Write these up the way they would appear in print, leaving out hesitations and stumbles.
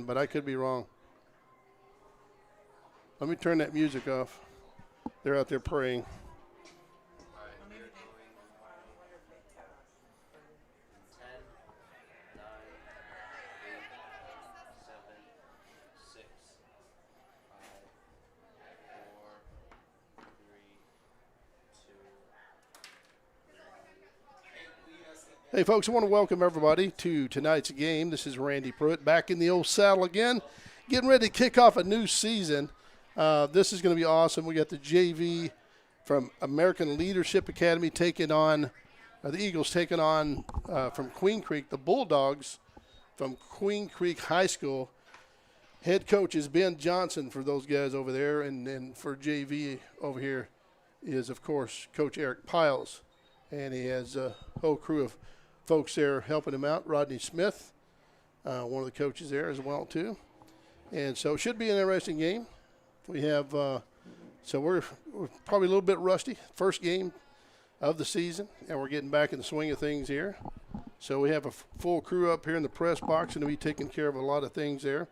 10, but I could be wrong. Let me turn that music off. They're out there praying. Hey, folks, I want to welcome everybody to tonight's game. This is Randy Pruitt back in the old saddle again, getting ready to kick off a new season. This is going to be awesome. We got the JV from American Leadership Academy taking on, the Eagles taking on from Queen Creek, the Bulldogs from Queen Creek High School. Head coach is Ben Johnson for those guys over there, and for JV over here is, of course, Coach Eric Piles. And he has a whole crew of folks there helping him out. Rodney Smith, one of the coaches there as well, too. And so it should be an interesting game. We have, so we're probably a little bit rusty. First game of the season, and we're getting back in the swing of things here. So we have a full crew up here in the press box, and we'll be taking care of a lot of things there.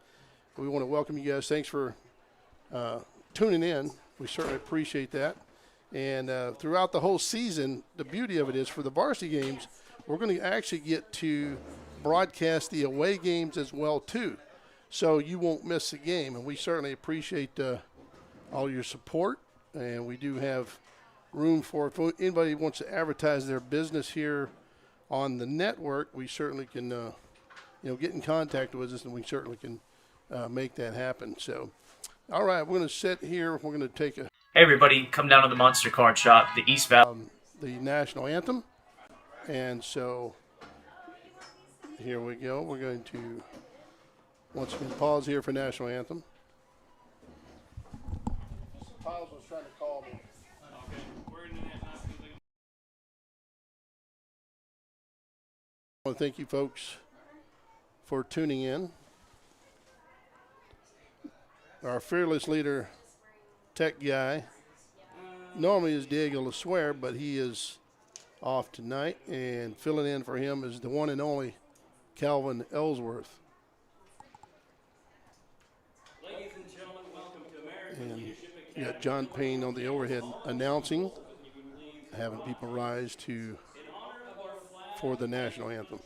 We want to welcome you guys. Thanks for tuning in. We certainly appreciate that. And throughout the whole season, the beauty of it is for the varsity games, we're going to actually get to broadcast the away games as well, too. So you won't miss a game. And we certainly appreciate all your support. And we do have room for it. If anybody wants to advertise their business here on the network, we certainly can get in contact with us, and we certainly can make that happen. So, all right, we're going to sit here. We're going to take a Hey everybody, come down to the Monster Card Shop, the East Valley. The national anthem. And so here we go. We're going to once again pause here for national anthem. Piles was trying to call me. I want to thank you folks for tuning in. Our fearless leader, tech guy, normally is Diego LaSuere, but he is off tonight, and filling in for him is the one and only Calvin Ellsworth. Ladies and gentlemen, welcome to American Leadership Academy. You got John Payne on the overhead announcing, having people rise for the national anthem.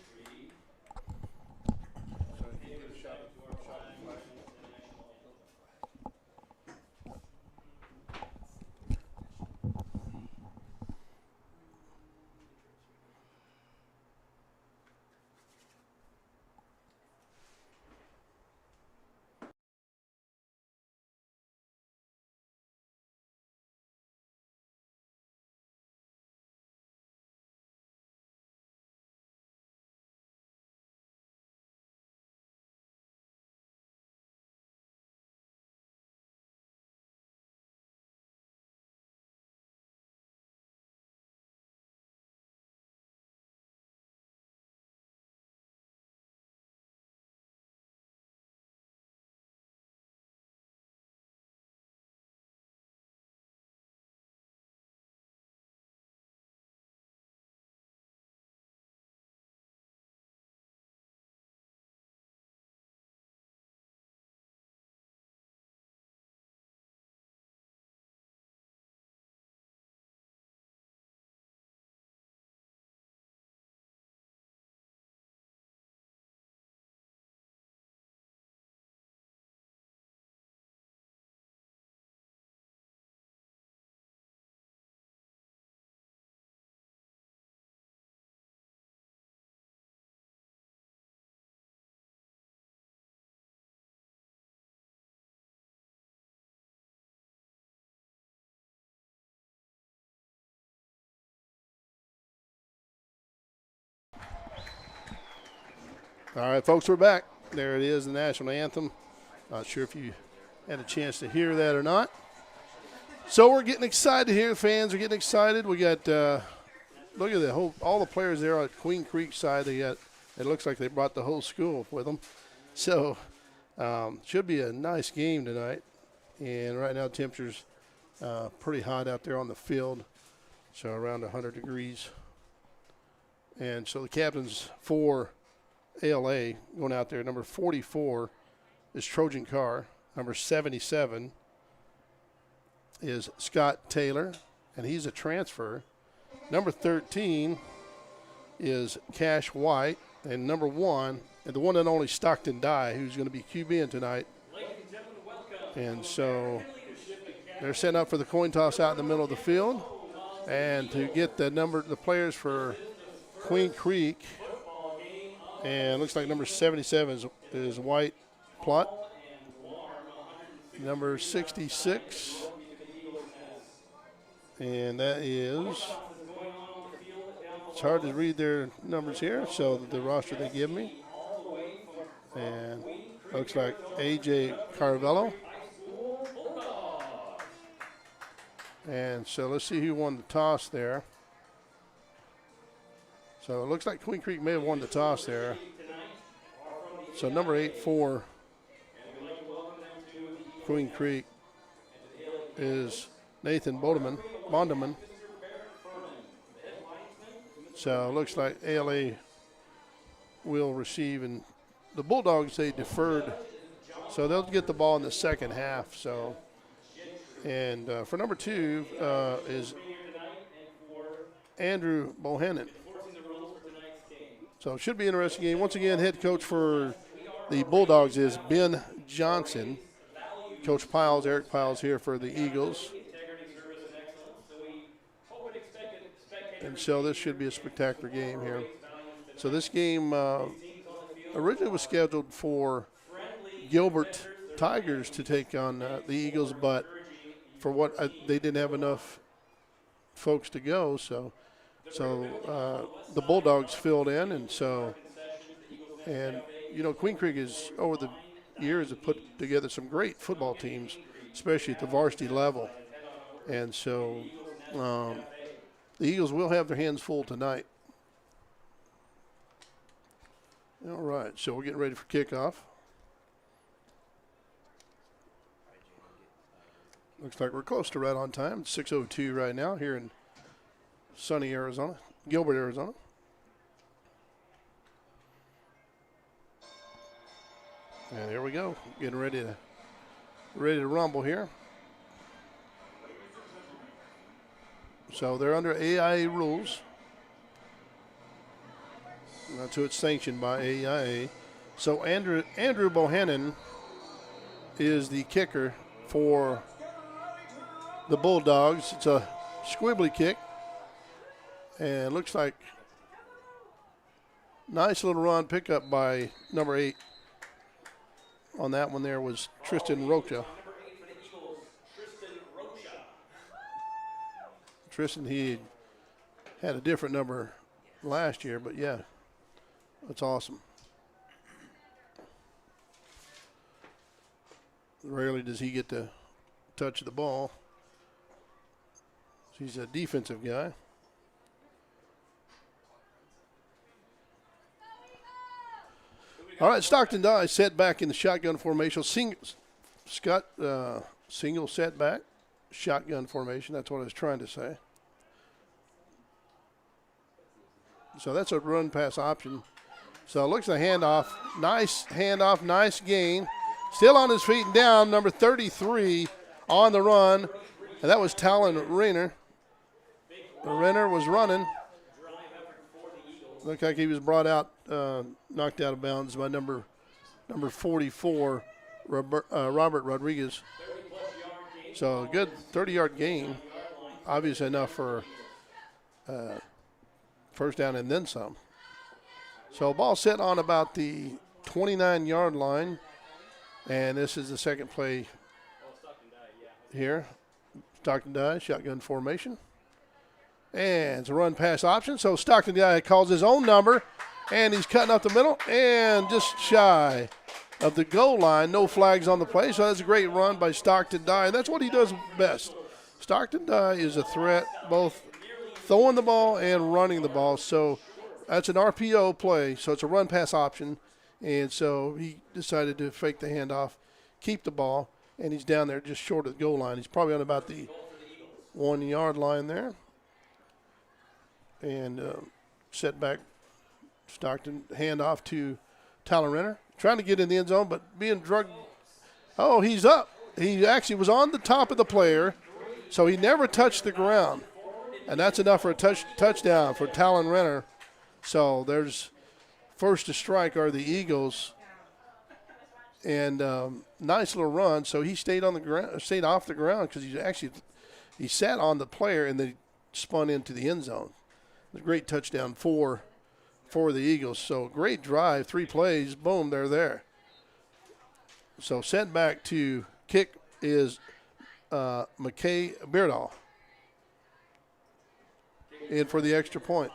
All right, folks, we're back. There it is, the national anthem. Not sure if you had a chance to hear that or not. So we're getting excited here. Fans are getting excited. We got, look at all the players there on Queen Creek side. They got, it looks like they brought the whole school with them. So should be a nice game tonight. And right now temperature's pretty hot out there on the field, so around 100 degrees. And so the captains for ALA going out there, number 44, is Trojan Carr. Number 77 is Scott Taylor, and he's a transfer. Number 13 is Cash White, and number 1, and the one and only Stockton Dye, who's going to be QBing tonight. And so they're setting up for the coin toss out in the middle of the field. And to get the players for Queen Creek, and looks like number 77 is White Plot. Number 66, and that is, it's hard to read their numbers here, so the roster they give me. And looks like A.J. Carvello. And so let's see who won the toss there. So it looks like Queen Creek may have won the toss there. So number 8 for Queen Creek is Nathan Bondeman. So it looks like ALA will receive, and the Bulldogs, they deferred, so they'll get the ball in the second half. So, and for number 2 is Andrew Bohannon. So it should be an interesting game. Once again, head coach for the Bulldogs is Ben Johnson. Coach Piles, Eric Piles here for the Eagles. And so this should be a spectacular game here. So this game originally was scheduled for Gilbert Tigers to take on the Eagles, but for what they didn't have enough folks to go, so the Bulldogs filled in, and you know, Queen Creek is over the years have put together some great football teams, especially at the varsity level, and so the Eagles will have their hands full tonight. All right, so we're getting ready for kickoff. Looks like we're close to right on time. It's 6:02 right now here in sunny Arizona, Gilbert, Arizona. And here we go, getting ready to rumble here. So they're under AIA rules. That's who it's sanctioned by AIA. So Andrew Bohannon is the kicker for the Bulldogs. It's a squibbly kick. And it looks like nice little run pickup by number 8 on that one there was Tristan Rocha. Tristan, he had a different number last year, but yeah, that's awesome. Rarely does he get to touch the ball. He's a defensive guy. All right, Stockton Dye set back in the shotgun formation. Single setback, shotgun formation. That's what I was trying to say. So that's a run pass option. So it looks like a handoff. Nice handoff, nice gain. Still on his feet and down, number 33 on the run. And that was Talon Rayner. Renner was running. Looked like he was brought out, knocked out of bounds by number 44, Robert Rodriguez. So a good 30-yard gain, obvious enough for first down and then some. So ball set on about the 29-yard line, and this is the second play here. Stockton Dye, shotgun formation. And it's a run pass option. So Stockton Dye calls his own number, and he's cutting up the middle and just shy of the goal line. No flags on the play. So that's a great run by Stockton Dye. That's what he does best. Stockton Dye is a threat, both throwing the ball and running the ball. So that's an RPO play. So it's a run pass option. And so he decided to fake the handoff, keep the ball, and he's down there just short of the goal line. He's probably on about the 1-yard line there. And set back, Stockton, hand off to Tyler Renner. trying to get in the end zone, but being drugged. Oh, he's up. He actually was on the top of the player, so he never touched the ground. And that's enough for a touchdown for Talon Renner. So there's first to strike are the Eagles. And nice little run. So he stayed on the ground, stayed off the ground because he sat on the player and then spun into the end zone. A great touchdown for the Eagles. So great drive, 3 plays, boom, they're there. So sent back to kick is McKay Beardall in for the extra point.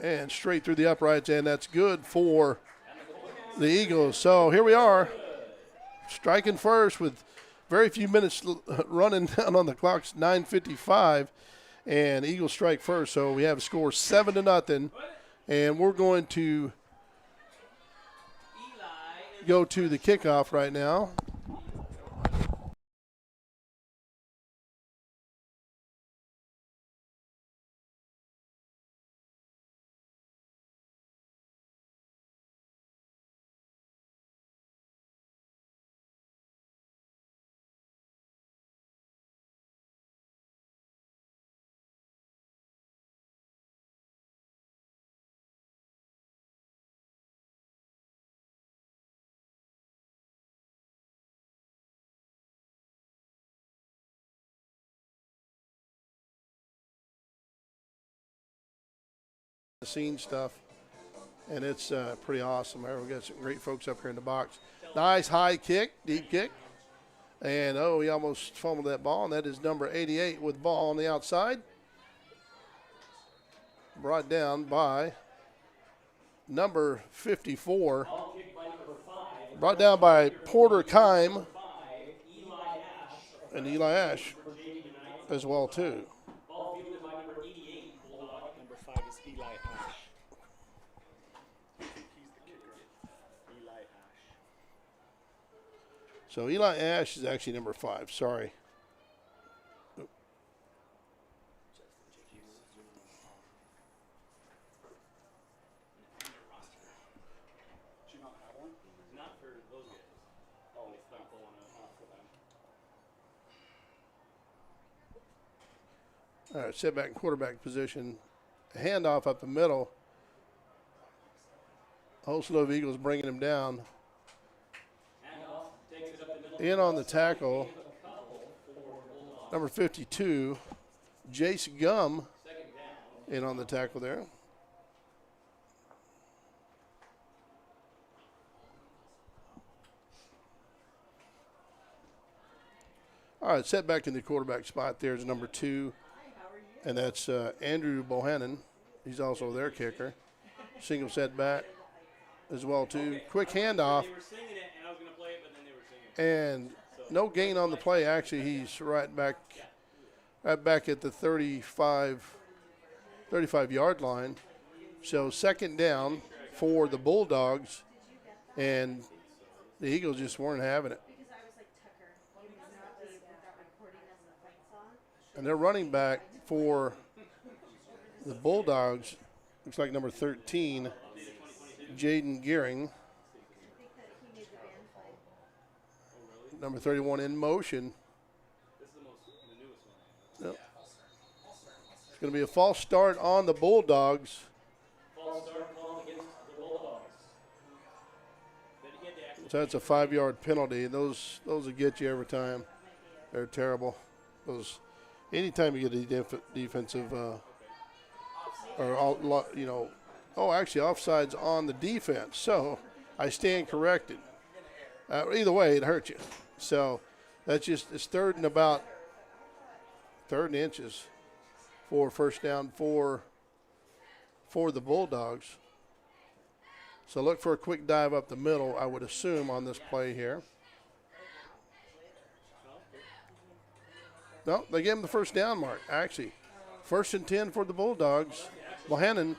And straight through the uprights, and that's good for the Eagles. So here we are, striking first with very few minutes running down on the clock. 9:55, and Eagles strike first. So we have a score 7-0, and we're going to go to the kickoff right now. The scene stuff, and it's pretty awesome. We've got some great folks up here in the box. Nice high kick, deep kick, and he almost fumbled that ball, and that is number 88 with the ball on the outside. Brought down by number 54. Brought down by Porter Kime and Eli Ash as well too. So Eli Ash is actually number 5. Sorry. All right, sit back in quarterback position. Handoff up the middle. Whole slew of Eagles bringing him down. In on the tackle, number 52, Jace Gum, in on the tackle there. All right, set back in the quarterback spot. There's number 2, and that's Andrew Bohannon. He's also their kicker. Single set back as well too. Quick handoff. And no gain on the play. Actually, he's right back at the 35-yard line. So second down for the Bulldogs, and the Eagles just weren't having it. And they're running back for the Bulldogs. Looks like number 13, Jaden Gearing. Number 31 in motion. Yep. It's going to be a false start on the Bulldogs. So that's a 5-yard penalty. And those will get you every time. They're terrible. Anytime you get a defensive actually offsides on the defense. So I stand corrected. Either way, it hurt you. So that's it's third and inches for first down for the Bulldogs. So look for a quick dive up the middle, I would assume, on this play here. No, they gave him the first down mark, actually. 1st and 10 for the Bulldogs. Bohannon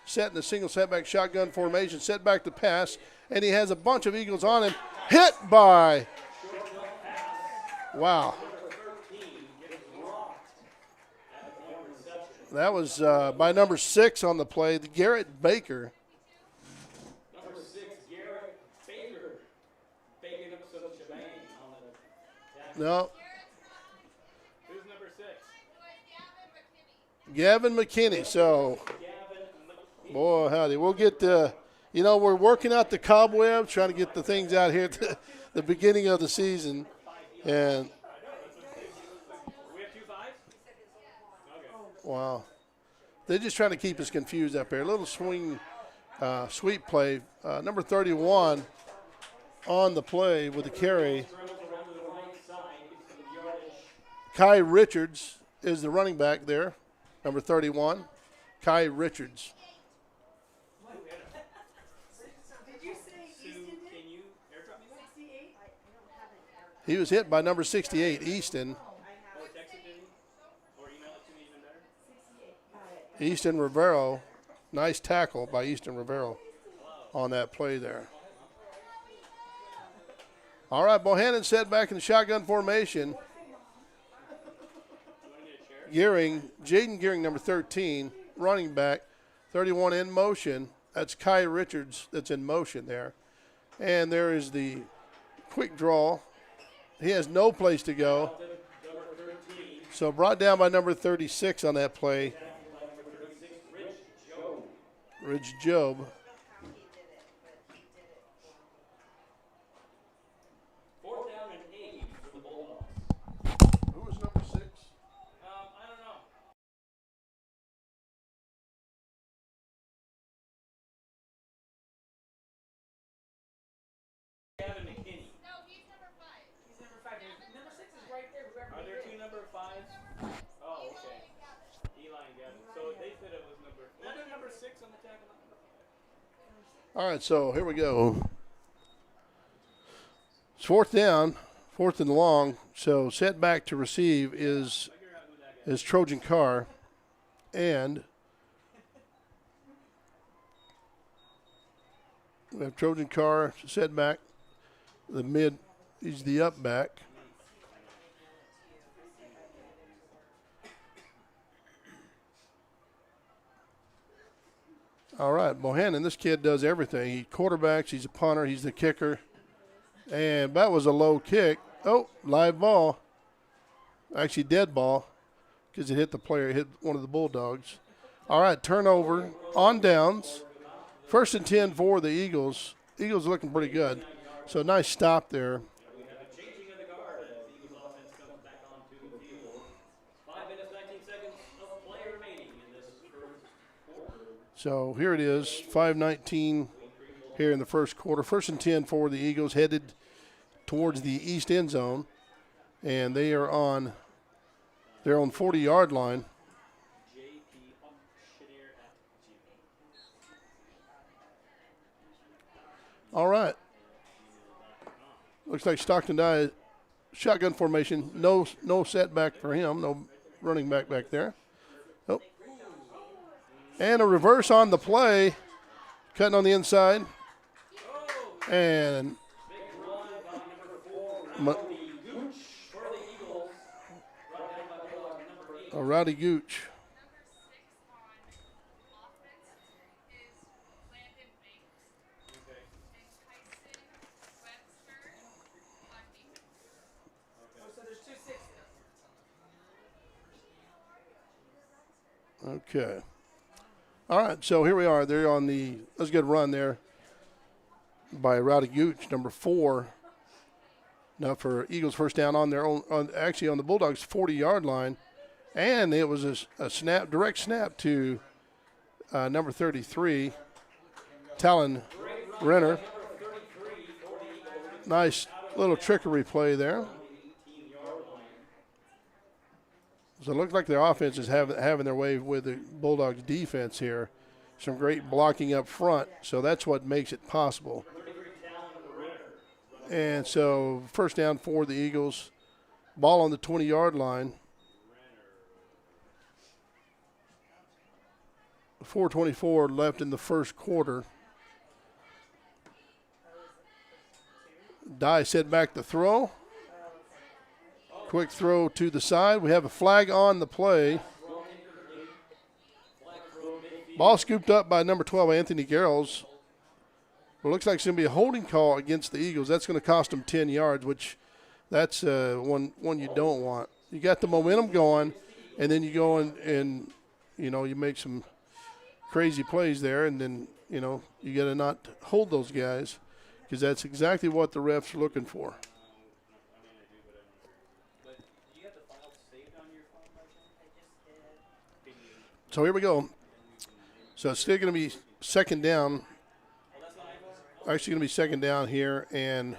set in the single setback shotgun formation, set back to pass, and he has a bunch of Eagles on him. Hit by, wow. That was by number 6 on the play, the Garrett Baker. Number 6, Garrett Baker. Baking up some shebang on the No, Who's number 6? Gavin McKinney. So, boy, howdy. We'll get the, we're working out the cobwebs, trying to get the things out here at the beginning of the season. And, We have 2 5s? Okay. wow. They're just trying to keep us confused up here. A little swing, sweep play. Number 31 on the play with the carry. Dribbles around to the right side. Gets some yardage. Kai Richards is the running back there, number 31. Kai Richards. Did you say Sue, Easton did? can you airdrop me that? 68? He was hit by number 68, Easton. Or text it to me? Or email it to me even better? 68. Got it. Easton Rivero. Nice tackle by Easton Rivero on that play there. All right, Bohannon set back in the shotgun formation. Gearing, Jaden Gearing, number 13, running back, 31 in motion. That's Kai Richards that's in motion there. And there is the quick draw. He has no place to go. So brought down by number 36 on that play. Ridge Job. Fourth down and 8 for the Bulldogs. Who was number 6? I don't know. Gavin McKinney. He's number 5. Number 6 is right there. Whoever Are he there is. 2 number 5s? Oh, okay. Eli and Gavin. So they said it was number. Was there number 6 on the tackle? All right, so here we go. It's fourth down, fourth and long. So set back to receive is Trojan Carr, and we have Trojan Carr set back. The mid, he's the up back. All right, Bohannon, this kid does everything. He quarterbacks, he's a punter, he's the kicker. And that was a low kick. Oh, live ball. Actually, dead ball because it hit the player, it hit one of the Bulldogs. All right, turnover on downs. 1st and 10 for the Eagles. Eagles looking pretty good. So nice stop there. We have a changing of the guard as the Eagles offense comes back onto the field. 5 minutes, 19 seconds of play remaining in this first quarter. So here it is, 5:19 here in the first quarter. 1st and 10 for the Eagles, headed towards the east end zone, and they are on their own 40-yard line. All right. Looks like Stockton Dye, shotgun formation. No setback for him. No running back there. Oh. And a reverse on the play. Cutting on the inside. And Rowdy Gooch. So there's 2 6. Okay. All right, so here we are. They're on the, let's get a run there by Rowdy Gooch, number 4. Now for Eagles first down on their own, actually on the Bulldogs 40-yard line. And it was a snap, direct snap to number 33, Talon Renner. Nice little trickery play there. So it looks like their offense is having their way with the Bulldogs defense here. Some great blocking up front, so that's what makes it possible. And so first down for the Eagles. Ball on the 20-yard line. 4:24 left in the first quarter. Dye set back the throw. Quick throw to the side. We have a flag on the play. Ball scooped up by number 12, Anthony Garrels. Well, it looks like it's going to be a holding call against the Eagles. That's going to cost them 10 yards, which that's one you don't want. You got the momentum going, and then you go and you know, you make some crazy plays there, and then, you know, you got to not hold those guys because that's exactly what the refs are looking for. So here we go. So it's still going to be second down. Actually going to be second down here and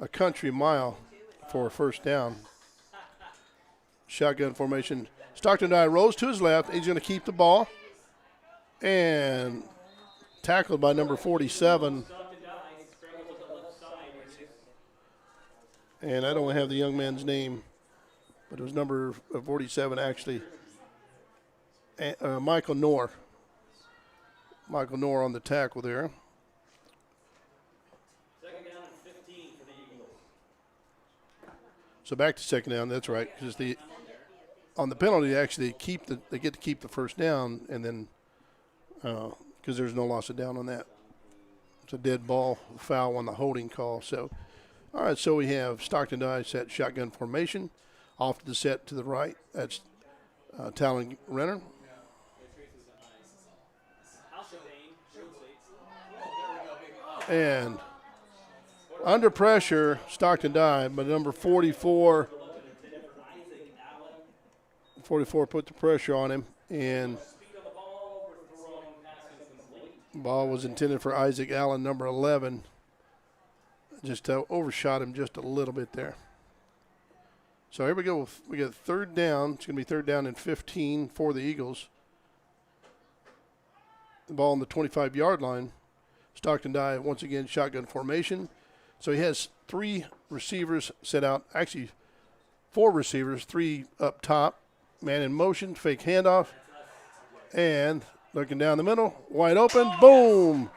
a country mile for a first down. Shotgun formation. Stockton Dye rose to his left. He's going to keep the ball. And tackled by number 47. And I don't have the young man's name, but it was number 47 actually. Michael Knorr. Michael Knorr on the tackle there. Second down and 15 for the Eagles. So back to second down. That's right. Because on the penalty, actually, they get to keep the first down, and then because there's no loss of down on that. It's a dead ball foul on the holding call. So, all right. So we have Stockton Dye set shotgun formation. Off to the set to the right. That's Talon Renner. And under pressure, Stockton Dye, but number 44 put the pressure on him, and the ball was intended for Isaac Allen, number 11. Just overshot him just a little bit there. So here we go. We got third down. It's going to be third down and 15 for the Eagles. The ball on the 25-yard line. Stockton Dye, once again, shotgun formation. So he has three receivers set out. Actually, four receivers, three up top. Man in motion, fake handoff. And looking down the middle, wide open, boom.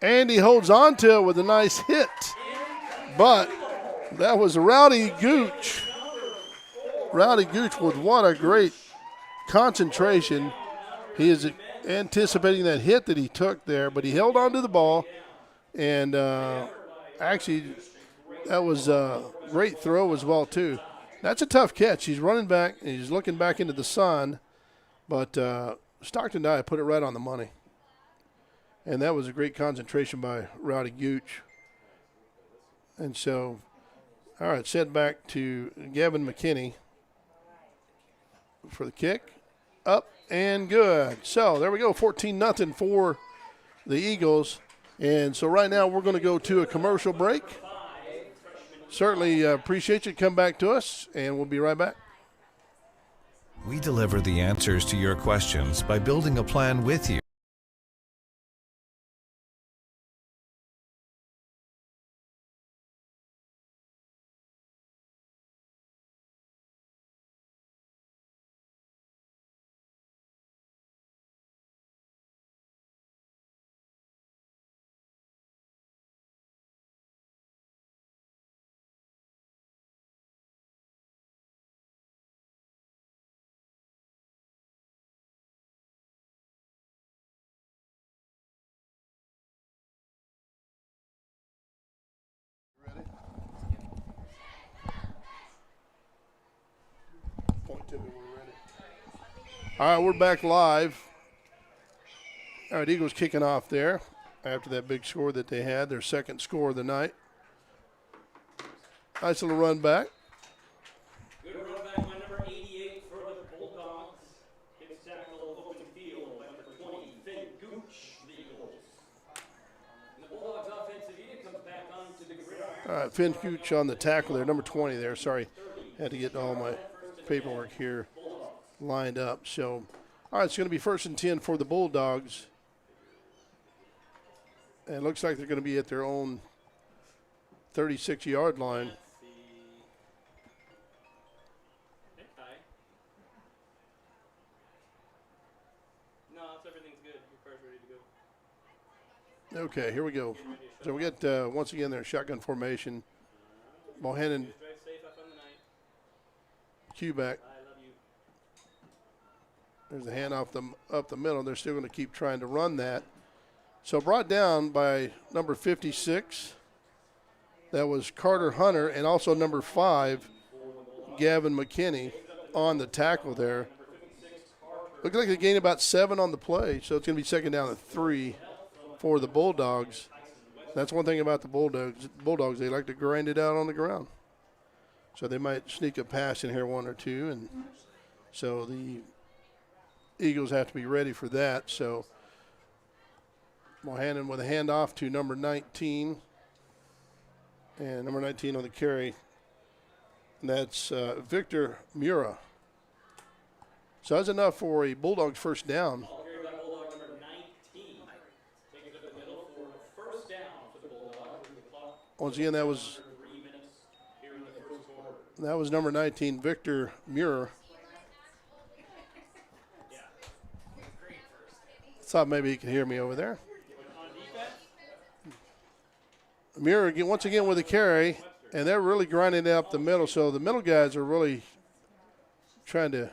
And he holds on to it with a nice hit. But that was Rowdy Gooch. Rowdy Gooch with what a great concentration. He is anticipating that hit that he took there, but he held on to the ball. And actually, that was a great throw as well, too. That's a tough catch. He's running back, and he's looking back into the sun. But Stockton Dye put it right on the money. And that was a great concentration by Rowdy Gooch. And so, all right, set back to Gavin McKinney for the kick. Up and good. So there we go, 14-0 for the Eagles. And so right now we're going to go to a commercial break. Certainly appreciate you. Come back to us, and we'll be right back. We deliver the answers to your questions by building a plan with you. All right, we're back live. All right, Eagles kicking off there after that big score that they had, their second score of the night. Nice little run back. Good run back by number 88 for the Bulldogs. Big tackle open field by number 20, Finn Gooch, the Eagles. And the Bulldogs offensive unit comes back onto the gridiron. All right, Finn Gooch on the tackle there, number 20 there. Sorry, had to get all my paperwork here lined up. So, all right, it's going to be 1st and 10 for the Bulldogs. And it looks like they're going to be at their own 36-yard line. No, everything's good. Your car's ready to go. Okay, here we go. So we got, once again, their shotgun formation. Bohannon, Drive safe up on the night. Q back. I love you. There's a hand up the middle. They're still going to keep trying to run that. So brought down by number 56. That was Carter Hunter, and also number 5, Gavin McKinney, on the tackle there. Looks like they gained about 7 on the play, so it's going to be second down and 3 for the Bulldogs. That's one thing about the Bulldogs. They like to grind it out on the ground. So they might sneak a pass in here, 1 or 2, and so the Eagles have to be ready for that. So Mohanan with a handoff to number 19. And number 19 on the carry. And that's Victor Mura. So that's enough for a Bulldogs first down. Ball carried by Bulldog number 19. Taking it up the middle for first down for the Bulldogs. The clock Once again, that was 3 minutes here in the first quarter. that was number 19, Victor Mura. Thought maybe he could hear me over there. On defense, Mura once again with a carry, and they're really grinding it up the middle. So the middle guys are really trying to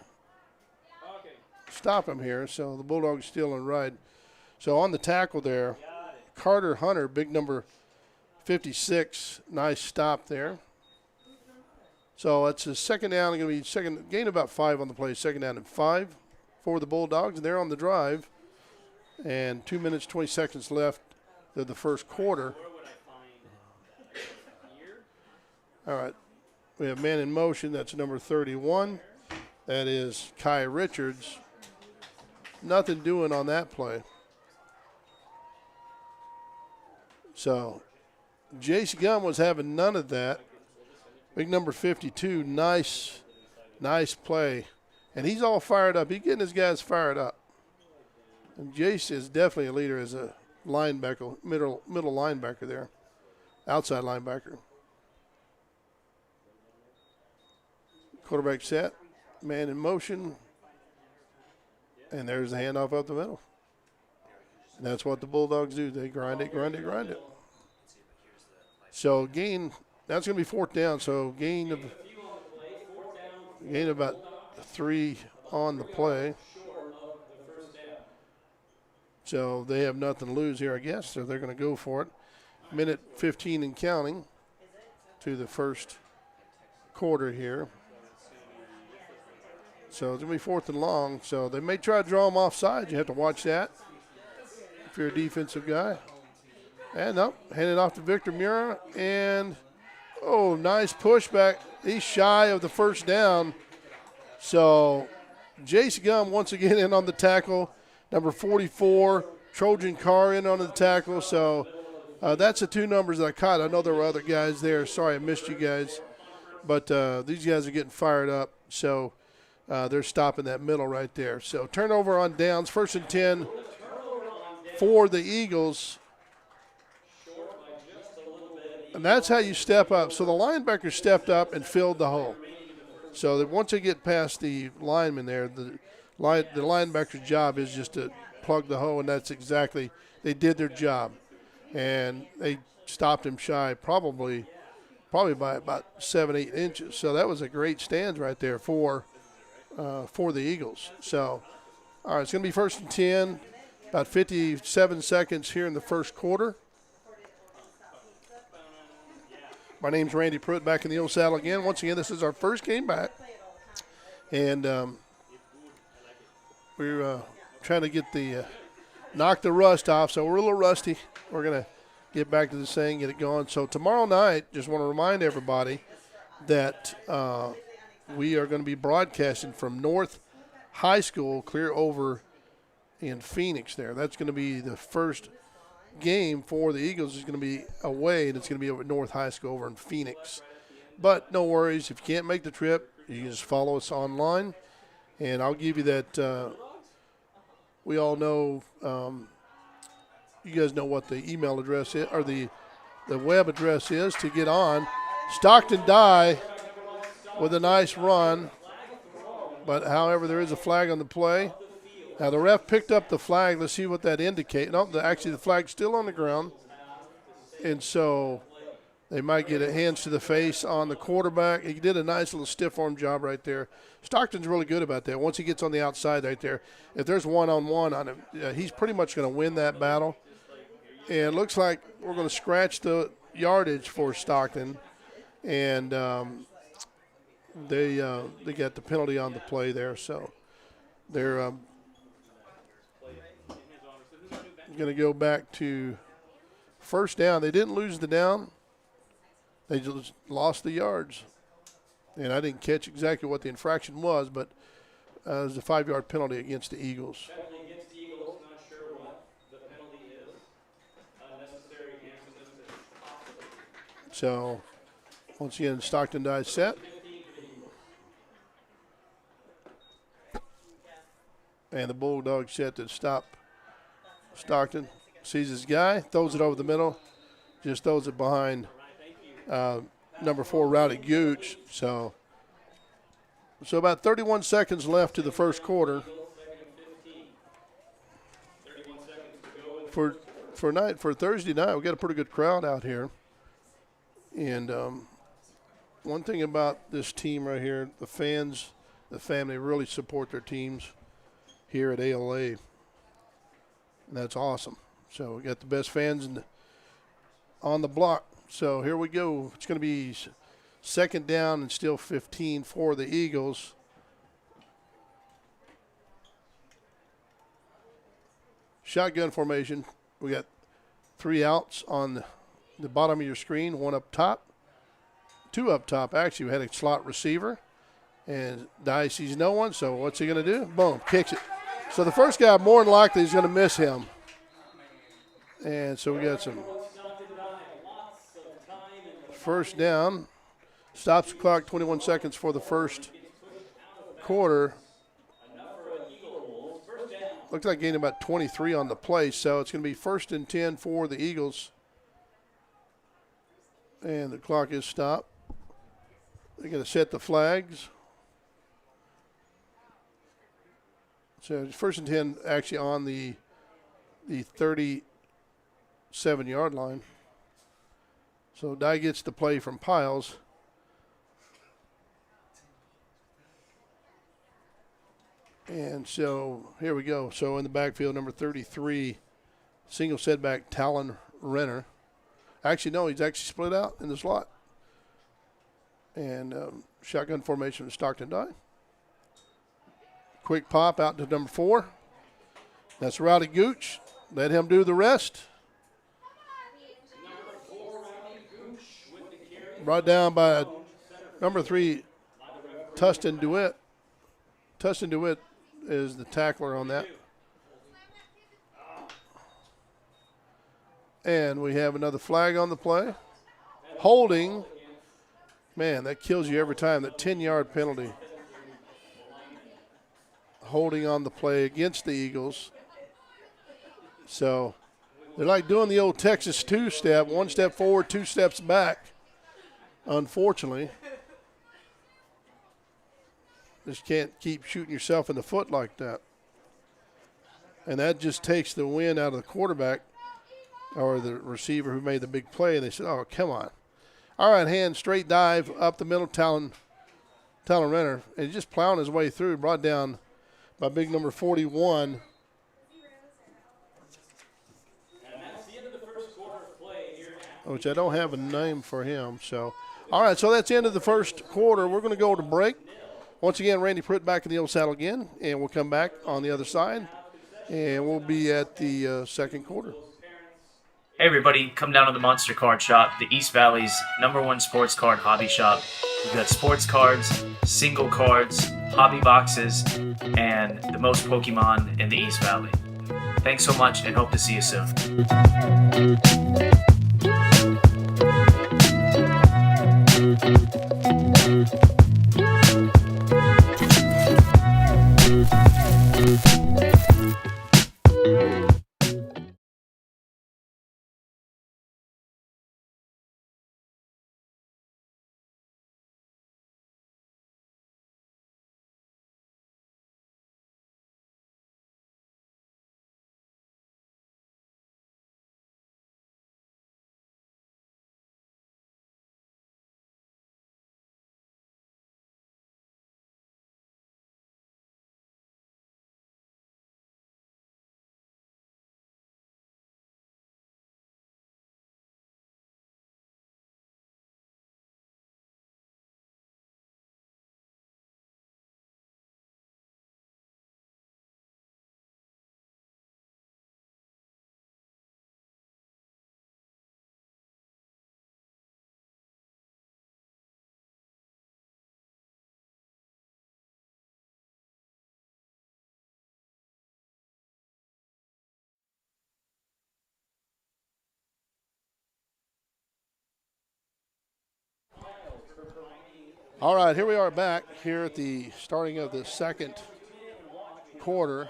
stop him here. So the Bulldogs still on ride. So on the tackle there, Carter Hunter, big number 56, nice stop there. So it's a second down. Going to be second gain about 5 on the play. Second down and 5 for the Bulldogs. They're on the drive, and 2 minutes 20 seconds left of the first quarter. All right, we have man in motion. That's number 31. That is Kai Richards. Nothing doing on that play. So Jace Gum was having none of that. Big number 52, nice play. And he's all fired up. He's getting his guys fired up. And Jace is definitely a leader as a linebacker, middle linebacker there, outside linebacker. Quarterback set, man in motion, and there's the handoff up the middle. And that's what the Bulldogs do. They grind it. So gain, that's going to be fourth down. So gain about 3 on the play. So they have nothing to lose here, I guess. So they're going to go for it. Minute 15 and counting to the first quarter here. So it's going to be fourth and long. So they may try to draw them offside. You have to watch that if you're a defensive guy. And nope, handed off to Victor Mura. And, oh, nice pushback. He's shy of the first down. So Jace Gum once again in on the tackle. Number 44, Trojan Carr in on the tackle. So that's the 2 numbers that I caught. I know there were other guys there. Sorry I missed you guys. But these guys are getting fired up. So they're stopping that middle right there. So turnover on downs, 1st and 10 for the Eagles. And that's how you step up. So the linebacker stepped up and filled the hole. So that once they get past the lineman there, the linebacker's job is just to plug the hole, and that's exactly, they did their job. And they stopped him shy probably by about 7-8 inches. So that was a great stand right there for the Eagles. So, all right, it's going to be 1st and 10, about 57 seconds here in the first quarter. My name's Randy Pruitt, back in the old saddle again. Once again, this is our first game back. And we're trying to get knock the rust off. So we're a little rusty. We're going to get back to this thing, get it going. So tomorrow night, just want to remind everybody that we are going to be broadcasting from North High School clear over in Phoenix there. That's going to be the first game for the Eagles. Is going to be away, and it's going to be over at North High School over in Phoenix. But no worries. If you can't make the trip, you can just follow us online. And I'll give you that. We all know, you guys know what the email address is, or the web address is to get on. Stockton Dye with a nice run. But, however, there is a flag on the play. Now, the ref picked up the flag. Let's see what that indicates. No, actually, the flag's still on the ground. And so They might get a hands to the face on the quarterback. He did a nice little stiff arm job right there. Stockton's really good about that. Once he gets on the outside right there, if there's one-on-one on him, he's pretty much going to win that battle. And it looks like we're going to scratch the yardage for Stockton. And they got the penalty on the play there. So they're going to go back to first down. They didn't lose the down. They just lost the yards. And I didn't catch exactly what the infraction was, but it was a 5-yard penalty against the Eagles. Penalty against the Eagles, not sure what the penalty is. Unnecessary emphasis possibly. So, once again, Stockton dies set. And the Bulldog set to stop Stockton. Sees his guy, throws it over the middle, just throws it behind number 4, Rowdy Gooch. So about 31 seconds left to the first quarter. For Thursday night, we got a pretty good crowd out here. And one thing about this team right here, the fans, the family really support their teams here at ALA. And that's awesome. So we got the best fans on the block. So here we go. It's going to be second down and still 15 for the Eagles. Shotgun formation. We got 3 outs on the bottom of your screen, 1 up top, 2 up top. Actually, we had a slot receiver, and Dye sees no one, so what's he going to do? Boom, kicks it. So the first guy, more than likely, is going to miss him. And so we got some first down. Stops the clock, 21 seconds for the first quarter. Looks like gaining about 23 on the play, so it's going to be 1st and 10 for the Eagles. And the clock is stopped. They're going to set the flags. So 1st and 10 actually on the 37-yard line. So Dye gets the play from Piles. And so here we go. So in the backfield, number 33, single setback, Talon Renner. Actually, no, he's actually split out in the slot. And shotgun formation with Stockton Dye. Quick pop out to number 4. That's Rowdy Gooch. Let him do the rest. Brought down by number 3, Tustin DeWitt. Tustin DeWitt is the tackler on that. And we have another flag on the play. Holding. Man, that kills you every time. That 10-yard penalty. Holding on the play against the Eagles. So they're like doing the old Texas 2-step. 1 step forward, 2 steps back. Unfortunately. Just can't keep shooting yourself in the foot like that. And that just takes the wind out of the quarterback or the receiver who made the big play. And they said, oh, come on. All right, hand, straight dive up the middle, Talon Renner. And he's just plowing his way through, brought down by big number 41. Which I don't have a name for him. So, all right, so that's the end of the first quarter. We're going to go to break. Once again, Randy Pruitt back in the old saddle again, and we'll come back on the other side, and we'll be at the second quarter. Hey everybody, come down to the Monster Card Shop, the East Valley's #1 sports card hobby shop. We've got sports cards, single cards, hobby boxes, and the most Pokemon in the East Valley. Thanks so much and hope to see you soon. All right, here we are back here at the starting of the second quarter.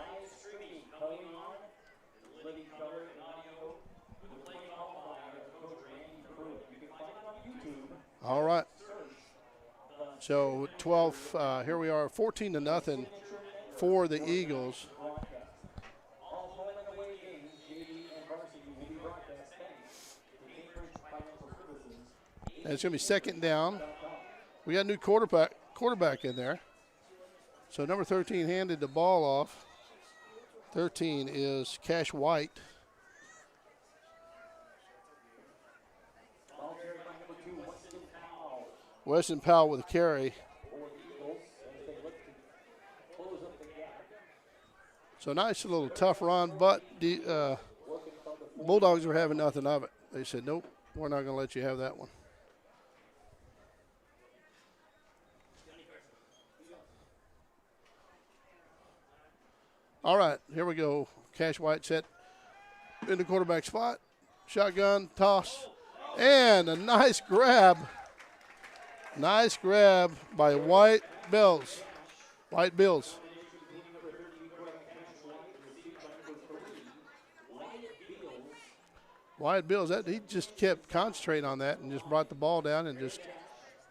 All right. So 12, here we are, 14-0 for the Eagles. And it's going to be second down. We got a new quarterback in there. So number 13 handed the ball off. 13 is Cash White. Weston Powell with a carry. So nice little tough run, but the Bulldogs were having nothing of it. They said, nope, we're not going to let you have that one. All right, here we go. Cash White set in the quarterback spot. Shotgun, toss, and a nice grab. Nice grab by White Bills. White Bills. White Bills, he just kept concentrating on that and just brought the ball down and just,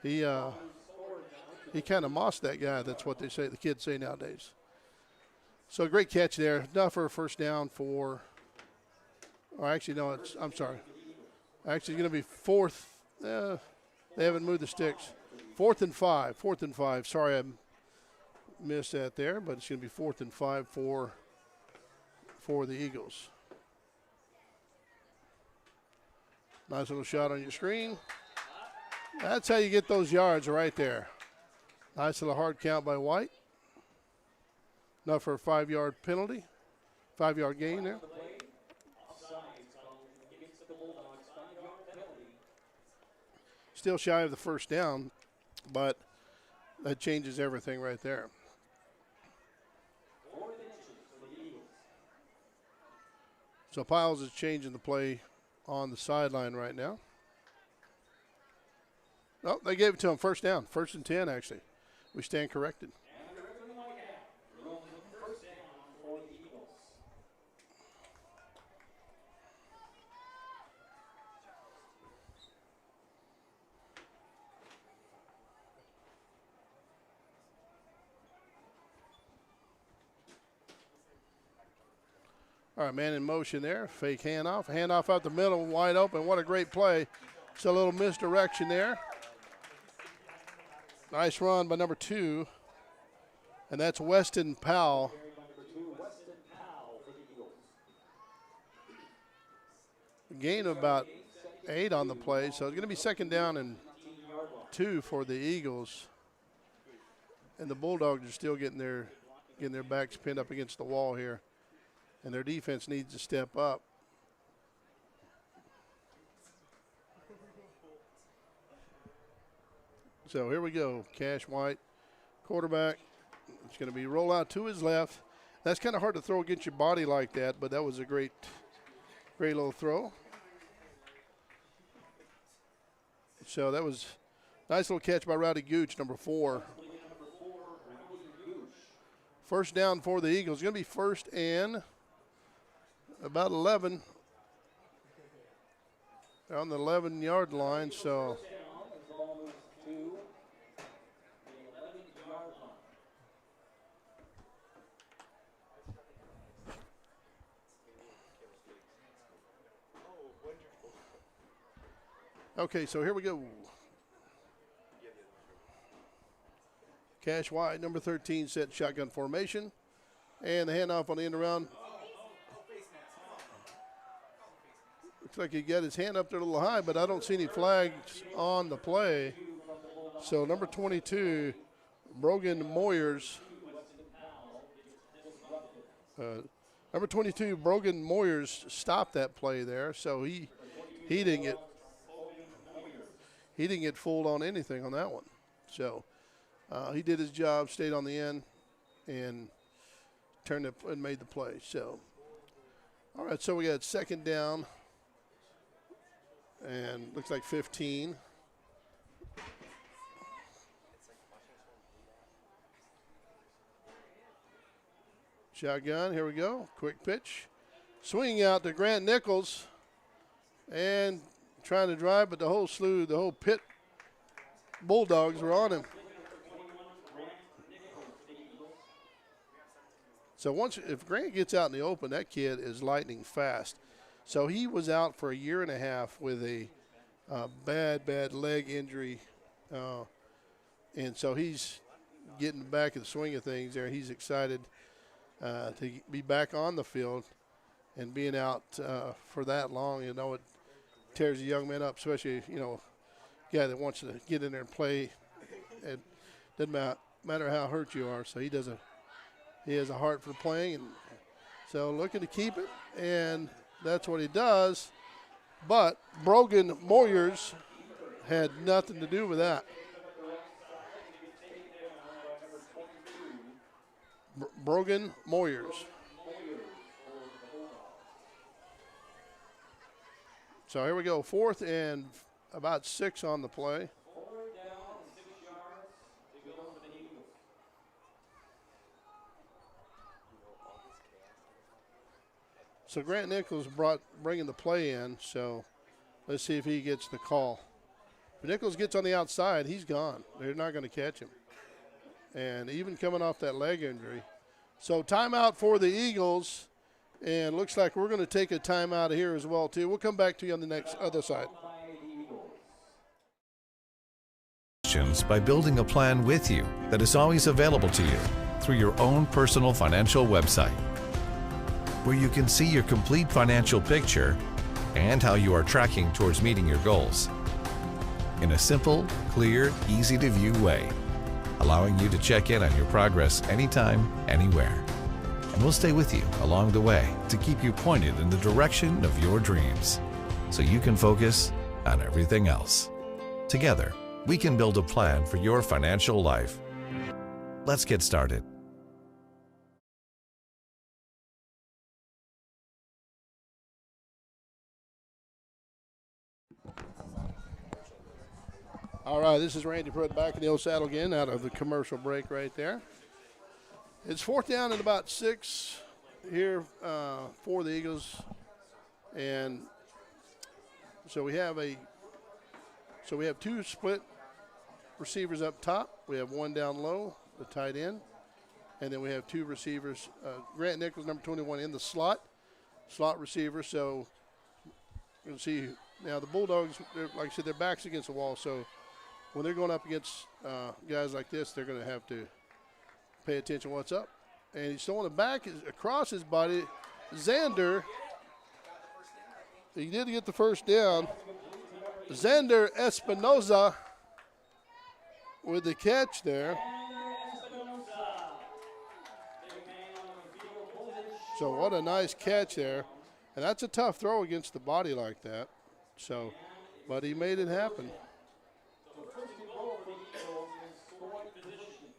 he kind of mossed that guy. That's what they say, the kids say nowadays. So a great catch there. Enough for a first down for, or actually, no, I'm sorry. Actually, it's going to be fourth. They haven't moved the sticks. 4th and 5. 4th and 5. Sorry, I missed that there, but it's going to be 4th and 5 for the Eagles. Nice little shot on your screen. That's how you get those yards right there. Nice little hard count by White. Enough for a 5-yard penalty. 5-yard gain there. Still shy of the first down, but that changes everything right there. So Piles is changing the play on the sideline right now. Oh, they gave it to him first down. 1st and 10, actually. We stand corrected. All right, man in motion there. Fake handoff. Handoff out the middle, wide open. What a great play. Just a little misdirection there. Nice run by number 2. And that's Weston Powell. Gain of about 8 on the play. So it's going to be second down and 2 for the Eagles. And the Bulldogs are still getting their backs pinned up against the wall here. And their defense needs to step up. So here we go. Cash White, quarterback. It's going to be roll out to his left. That's kind of hard to throw against your body like that, but that was a great little throw. So that was a nice little catch by Rowdy Gooch, number 4. First down for the Eagles. It's going to be first and about 11 on the 11-yard line. So okay, so here we go. Cash White, number 13, set shotgun formation. And the handoff on the end around. Looks like he got his hand up there a little high, but I don't see any flags on the play. So number 22, Brogan Moyers. Number 22, Brogan Moyers stopped that play there, so he didn't get fooled on anything on that one. So he did his job, stayed on the end, and turned it and made the play. So, all right, so we got second down, and looks like 15. Shotgun, here we go. Quick pitch. Swinging out to Grant Nichols. And trying to drive, but the whole pit Bulldogs were on him. So if Grant gets out in the open, that kid is lightning fast. So he was out for a year and a half with a bad leg injury. And so he's getting back in the swing of things there. He's excited to be back on the field, and being out for that long, it tears a young man up, especially, a guy that wants to get in there and play. It doesn't matter how hurt you are. So he has a heart for playing, and so looking to keep it, and that's what he does. But Brogan Moyers had nothing to do with that. Brogan Moyers. So here we go, 4th and about 6 on the play. So Grant Nichols bringing the play in, so let's see if he gets the call. If Nichols gets on the outside, he's gone. They're not going to catch him. And even coming off that leg injury. So timeout for the Eagles, and looks like we're going to take a timeout here as well, too. We'll come back to you on the other side. By building a plan with you that is always available to you through your own personal financial website, where you can see your complete financial picture and how you are tracking towards meeting your goals in a simple, clear, easy-to-view way, allowing you to check in on your progress anytime, anywhere. And we'll stay with you along the way to keep you pointed in the direction of your dreams so you can focus on everything else. Together, we can build a plan for your financial life. Let's get started. All right, this is Randy Pruitt back in the old saddle again out of the commercial break right there. It's 4th down and about 6 here for the Eagles. And so we have 2 split receivers up top. We have 1 down low, the tight end. And then we have 2 receivers. Grant Nichols, number 21, in the slot receiver. So you'll see now the Bulldogs, like I said, their back's against the wall. So when they're going up against guys like this, they're going to have to pay attention to what's up. And he's throwing it back across his body. Xander, he did get the first down. Xander Espinoza with the catch there. So what a nice catch there. And that's a tough throw against the body like that. So, but he made it happen.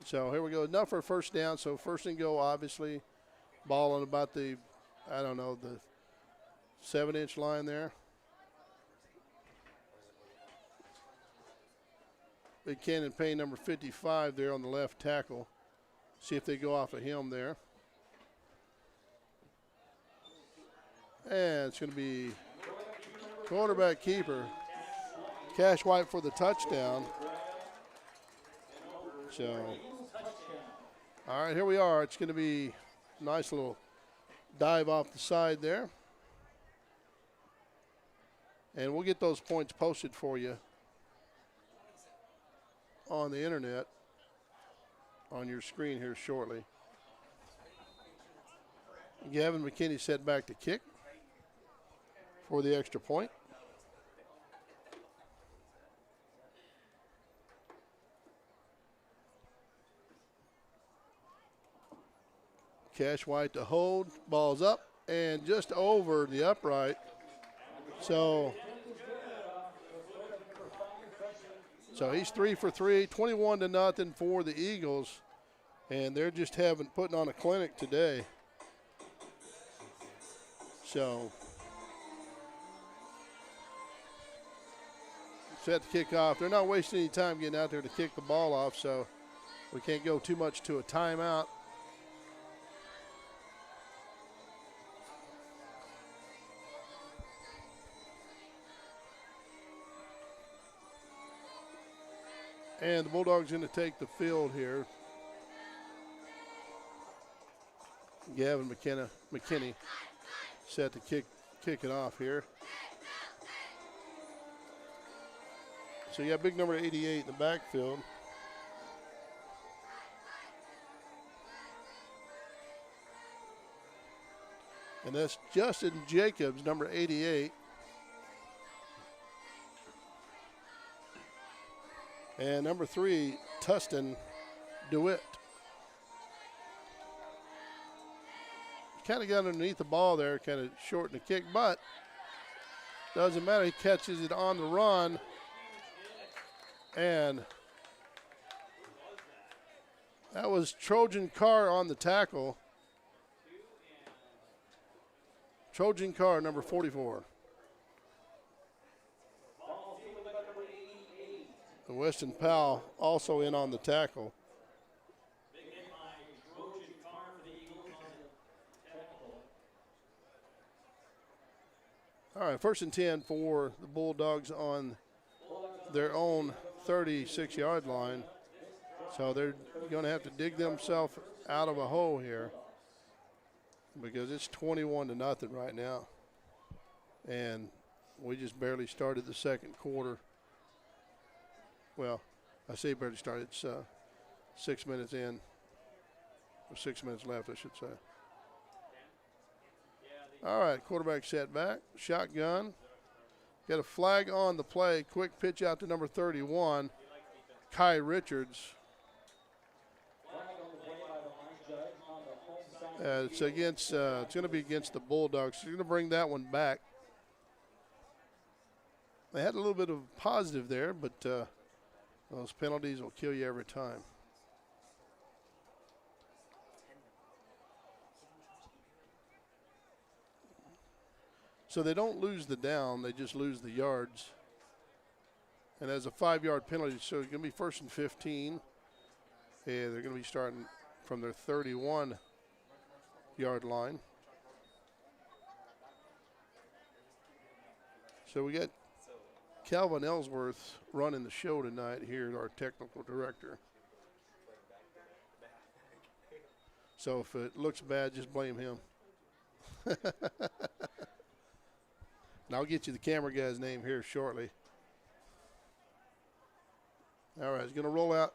So here we go. Enough for a first down. So first and go, obviously. Ball on about the 7-inch line there. Big Cannon Payne, number 55 there on the left tackle. See if they go off of him there. And it's going to be quarterback keeper. Cash White for the touchdown. So, all right, here we are. It's going to be a nice little dive off the side there. And we'll get those points posted for you on the internet on your screen here shortly. Gavin McKinney set back to kick for the extra point. Cash White to hold, ball's up and just over the upright. So he's 3 for 3, 21-0 for the Eagles, and they're just putting on a clinic today. So set to kick off. They're not wasting any time getting out there to kick the ball off, so we can't go too much to a timeout. And the Bulldogs going to take the field here. Gavin McKinney set to kick it off here. So you got big number 88 in the backfield. And that's Justin Jacobs, number 88. And number 3, Tustin DeWitt. Kind of got underneath the ball there, kind of shortened the kick, but doesn't matter. He catches it on the run. And that was Trojan Carr on the tackle. Trojan Carr, number 44. And Weston Powell also in on the tackle. All right, 1st and 10 for the Bulldogs on their own 36-yard line. So they're going to have to dig themselves out of a hole here because it's 21-0 right now. And we just barely started the second quarter. Well, I say barely started. It's 6 minutes in, or 6 minutes left, I should say. All right, quarterback set back, shotgun. Got a flag on the play. Quick pitch out to number 31, Kai Richards. It's against. It's going to be against the Bulldogs. So you're going to bring that one back. They had a little bit of positive there, but those penalties will kill you every time. So they don't lose the down, they just lose the yards. And as a 5-yard penalty, so it's going to be 1st and 15. And they're going to be starting from their 31-yard line. So we got Calvin Ellsworth running the show tonight here, our technical director. So if it looks bad, just blame him. And I'll get you the camera guy's name here shortly. All right, he's going to roll out.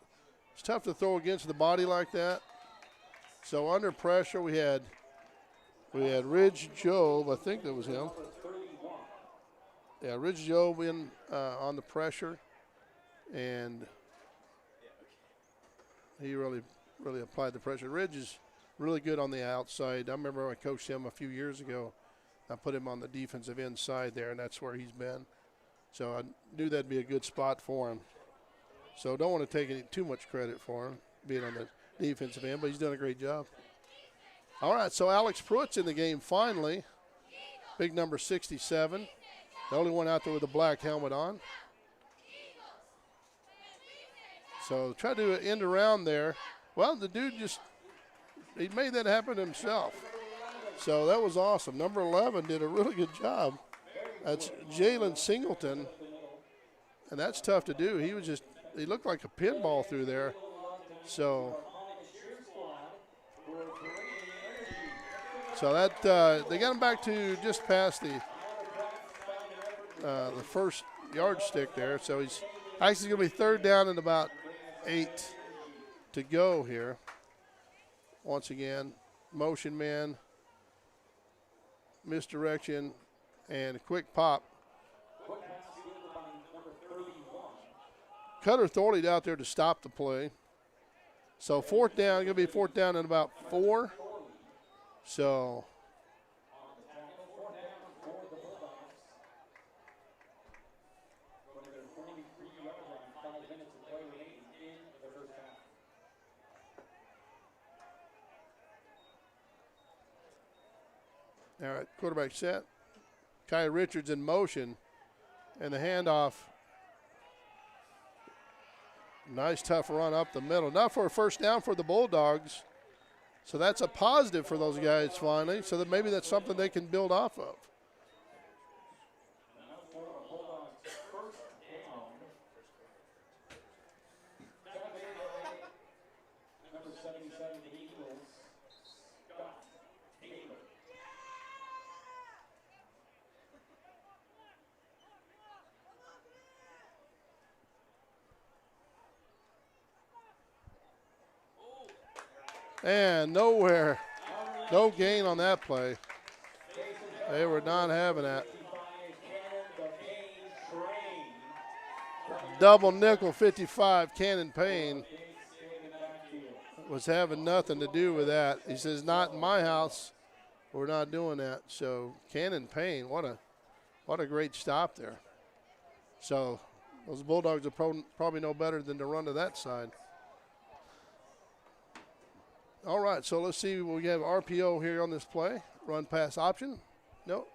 It's tough to throw against the body like that. So under pressure, we had Ridge Jobe. I think that was him. Yeah, Ridge Jobe in on the pressure, and he really applied the pressure. Ridge is really good on the outside. I remember I coached him a few years ago. I put him on the defensive end side there, and that's where he's been. So I knew that'd be a good spot for him. So don't want to take too much credit for him being on the defensive end, but he's done a great job. All right, so Alex Pruitt's in the game finally. Big number 67. The only one out there with a black helmet on. So try to do an end around there. Well, the dude he made that happen himself. So that was awesome. Number 11 did a really good job. That's Jalen Singleton. And that's tough to do. He looked like a pinball through there. So that they got him back to just past the first yardstick there. So he's actually going to be 3rd down and about 8 to go here. Once again, motion man, misdirection, and a quick pop. Cutter Thorley out there to stop the play. So 4th down, going to be 4th down and about 4. So all right, quarterback set. Kai Richards in motion, and the handoff. Nice tough run up the middle. Not for a 1st down for the Bulldogs. So that's a positive for those guys finally. So that maybe that's something they can build off of. And nowhere. No gain on that play. They were not having that. Double nickel 55, Cannon Payne was having nothing to do with that. He says, not in my house. We're not doing that. So Cannon Payne, what a great stop there. So those Bulldogs are probably no better than to run to that side. All right, so let's see. We have RPO here on this play. Run pass option. Nope.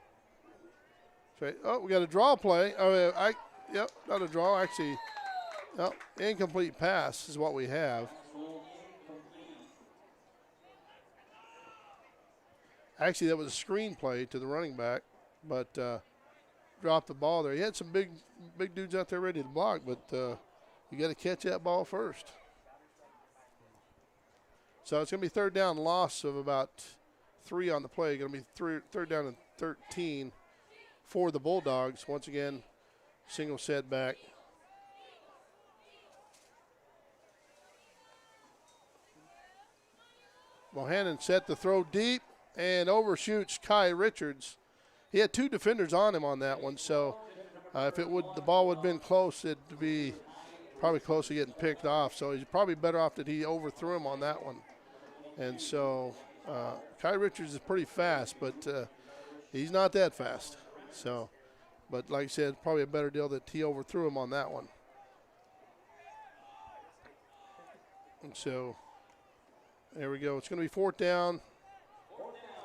Straight. Oh, we got a draw play. Oh, yep, not a draw. Actually, no, incomplete pass is what we have. Actually, that was a screen play to the running back, but dropped the ball there. He had some big dudes out there ready to block, but you got to catch that ball first. So it's going to be third down loss of about 3 on the play. Going to be third down and 13 for the Bulldogs. Once again, single setback. Bohannon set the throw deep and overshoots Kai Richards. He had 2 defenders on him on that one, so if the ball would have been close, it'd be probably close to getting picked off. So he's probably better off that he overthrew him on that one. And so Kai Richards is pretty fast, but he's not that fast. So, but like I said, probably a better deal that he overthrew him on that one. And so there we go. It's going to be fourth down,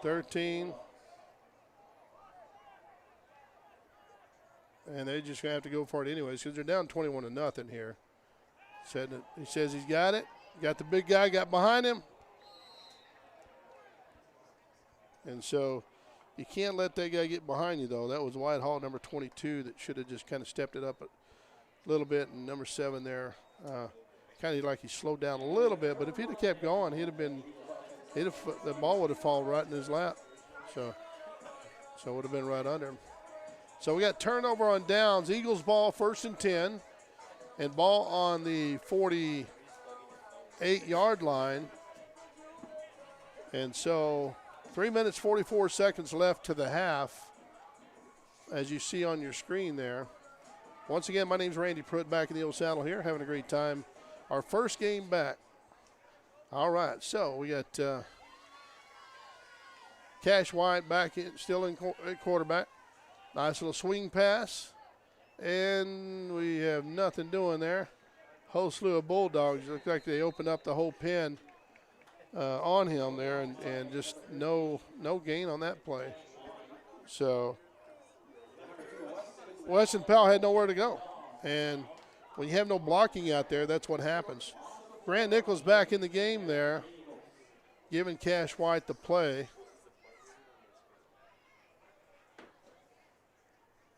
13. And they're just going to have to go for it anyways because they're down 21-0 here. He says he's got it. Got the big guy, got behind him. And so you can't let that guy get behind you, though. That was Wyatt Hall, number 22, that should have just kind of stepped it up a little bit. And number 7 there, kind of like he slowed down a little bit. But if he'd have kept going, the ball would have fallen right in his lap. So it would have been right under him. So we got turnover on downs. Eagles ball, 1st and 10. And ball on the 48-yard line. And so 3 minutes, 44 seconds left to the half, as you see on your screen there. Once again, my name's Randy Pruitt, back in the old saddle here, having a great time. Our first game back. All right, so we got Cash White back in, still in quarterback. Nice little swing pass. And we have nothing doing there. Whole slew of Bulldogs. Look like they opened up the whole pen on him there, and just no gain on that play. So Weston Powell had nowhere to go. And when you have no blocking out there, that's what happens. Grant Nichols back in the game there, giving Cash White the play.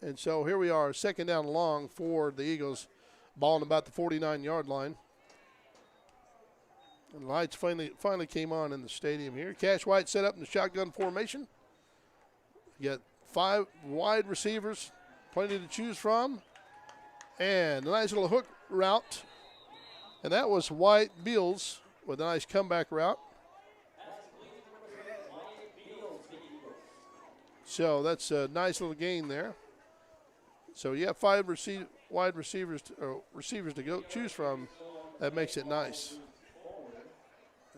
And so here we are, 2nd down long for the Eagles, ball on about the 49-yard line. And lights finally came on in the stadium here. Cash White set up in the shotgun formation. You got 5 wide receivers, plenty to choose from. And a nice little hook route. And that was White Beals with a nice comeback route. So that's a nice little gain there. So you have 5 wide receivers to go choose from. That makes it nice.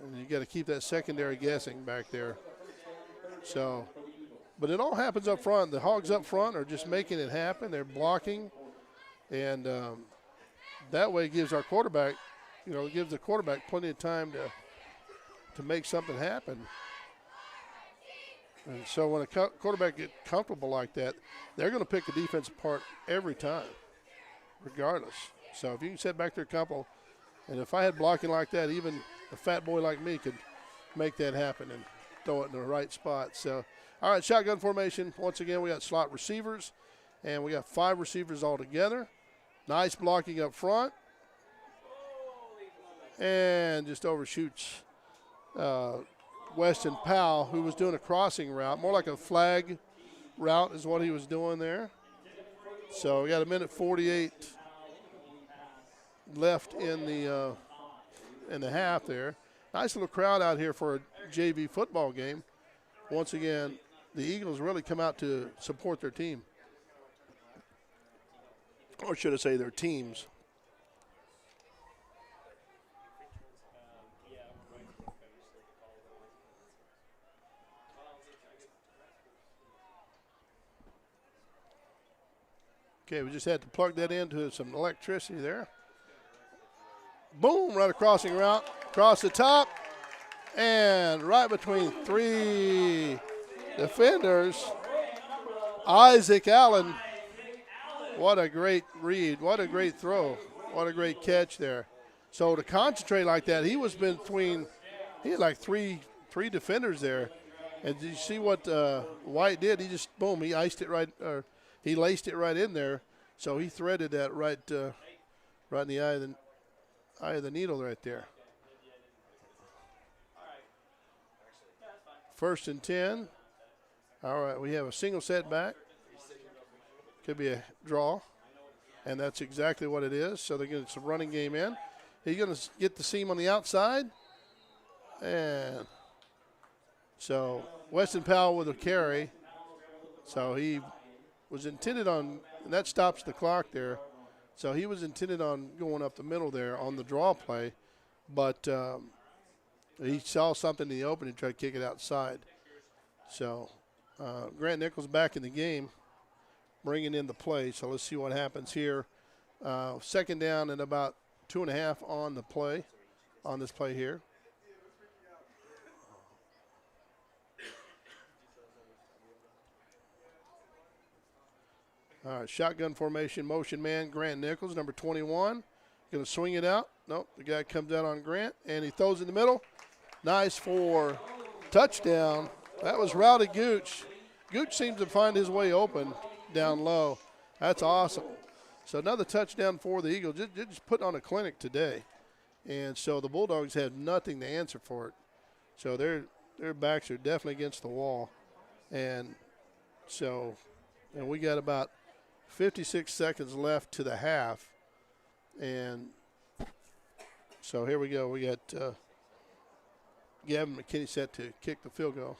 And you got to keep that secondary guessing back there. So, but it all happens up front. The Hogs up front are just making it happen. They're blocking, and that way gives our quarterback, gives the quarterback plenty of time to make something happen. And so when a quarterback gets comfortable like that, they're going to pick the defense apart every time, regardless. So if you can sit back there a couple, and if I had blocking like that, even a fat boy like me could make that happen and throw it in the right spot. So, all right, shotgun formation. Once again, we got slot receivers, and we got 5 receivers all together. Nice blocking up front. And just overshoots Weston Powell, who was doing a crossing route, more like a flag route is what he was doing there. So we got 1:48 left in the half there. Nice little crowd out here for a JV football game. Once again, the Eagles really come out to support their team. Or should I say their teams. Okay, we just had to plug that into some electricity there. Boom, right across the route, across the top, and right between 3 defenders. Isaac Allen. What a great read. What a great throw. What a great catch there. So to concentrate like that, he was between, he had like three defenders there. And did you see what White did? He just, boom, he iced it right, or he laced it right in there. So he threaded that right in the eye of the needle right there. 1st and 10. All right, we have a single setback. Could be a draw, and that's exactly what it is. So they're getting some running game in. He's going to get the seam on the outside. And so Weston Powell with a carry. So he was intended on, and that stops the clock there. So he was intended on going up the middle there on the draw play, but he saw something in the open and tried to kick it outside. So Grant Nichols back in the game, bringing in the play. So let's see what happens here. 2nd down and about 2.5 on the play, on this play here. All right, shotgun formation, motion man, Grant Nichols, number 21. Going to swing it out. Nope, the guy comes out on Grant, and he throws in the middle. Nice for touchdown. That was Rowdy Gooch. Gooch seems to find his way open down low. That's awesome. So another touchdown for the Eagles. Just put on a clinic today. And so the Bulldogs had nothing to answer for it. So their backs are definitely against the wall. And so, and we got about 56 seconds left to the half. And so here we go. We got Gavin McKinney set to kick the field goal.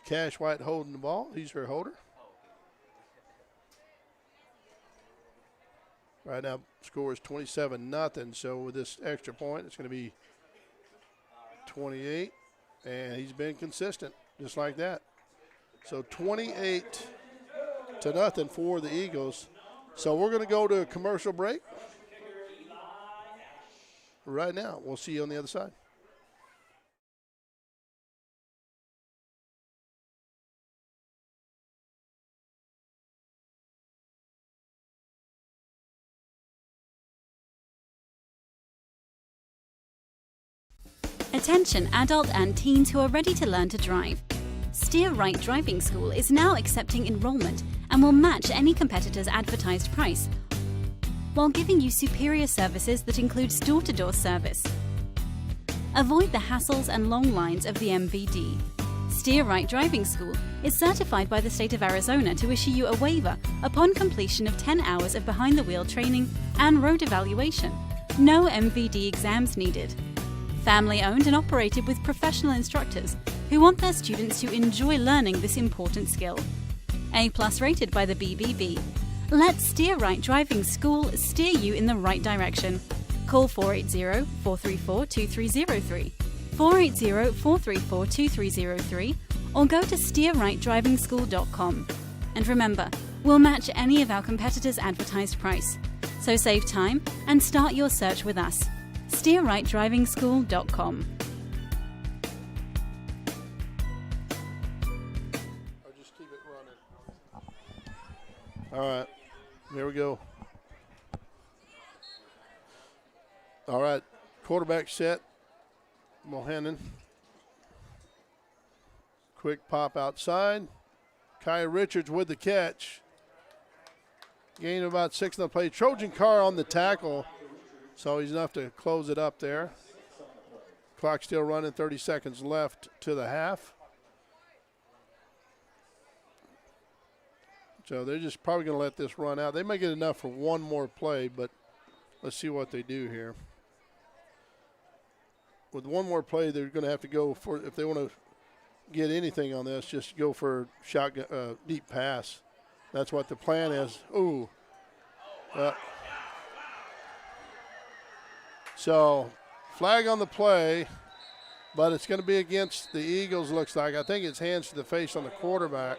Cash White holding the ball. He's her holder. Right now, score is 27-0. So with this extra point, it's going to be 28. And he's been consistent, just like that. So 28-0 for the Eagles. So we're going to go to a commercial break right now. We'll see you on the other side. Attention adult and teens who are ready to learn to drive. Steer Right Driving School is now accepting enrollment and will match any competitor's advertised price while giving you superior services that includes door-to-door service. Avoid the hassles and long lines of the MVD. Steer Right Driving School is certified by the state of Arizona to issue you a waiver upon completion of 10 hours of behind-the-wheel training and road evaluation. No MVD exams needed. Family owned and operated with professional instructors who want their students to enjoy learning this important skill. A+ rated by the BBB. Let Steer Right Driving School steer you in the right direction. Call 480-434-2303, 480-434-2303, or go to steerrightdrivingschool.com. And remember, we'll match any of our competitors' advertised price. So save time and start your search with us. steerrightdrivingschool.com. Or just keep it running. All right, here we go. All right, quarterback set. Mohannan. Quick pop outside. Kai Richards with the catch. Gain of about 6 on the play. Trojan Carr on the tackle. So he's enough to close it up there. Clock still running, 30 seconds left to the half. So they're just probably going to let this run out. They may get enough for one more play, but let's see what they do here. with one more play, they're going to have to go for, if they want to get anything on this, just go for shotgun, deep pass. That's what the plan is. Ooh. So flag on the play, but it's going to be against the Eagles, looks like. I think it's hands to the face on the quarterback.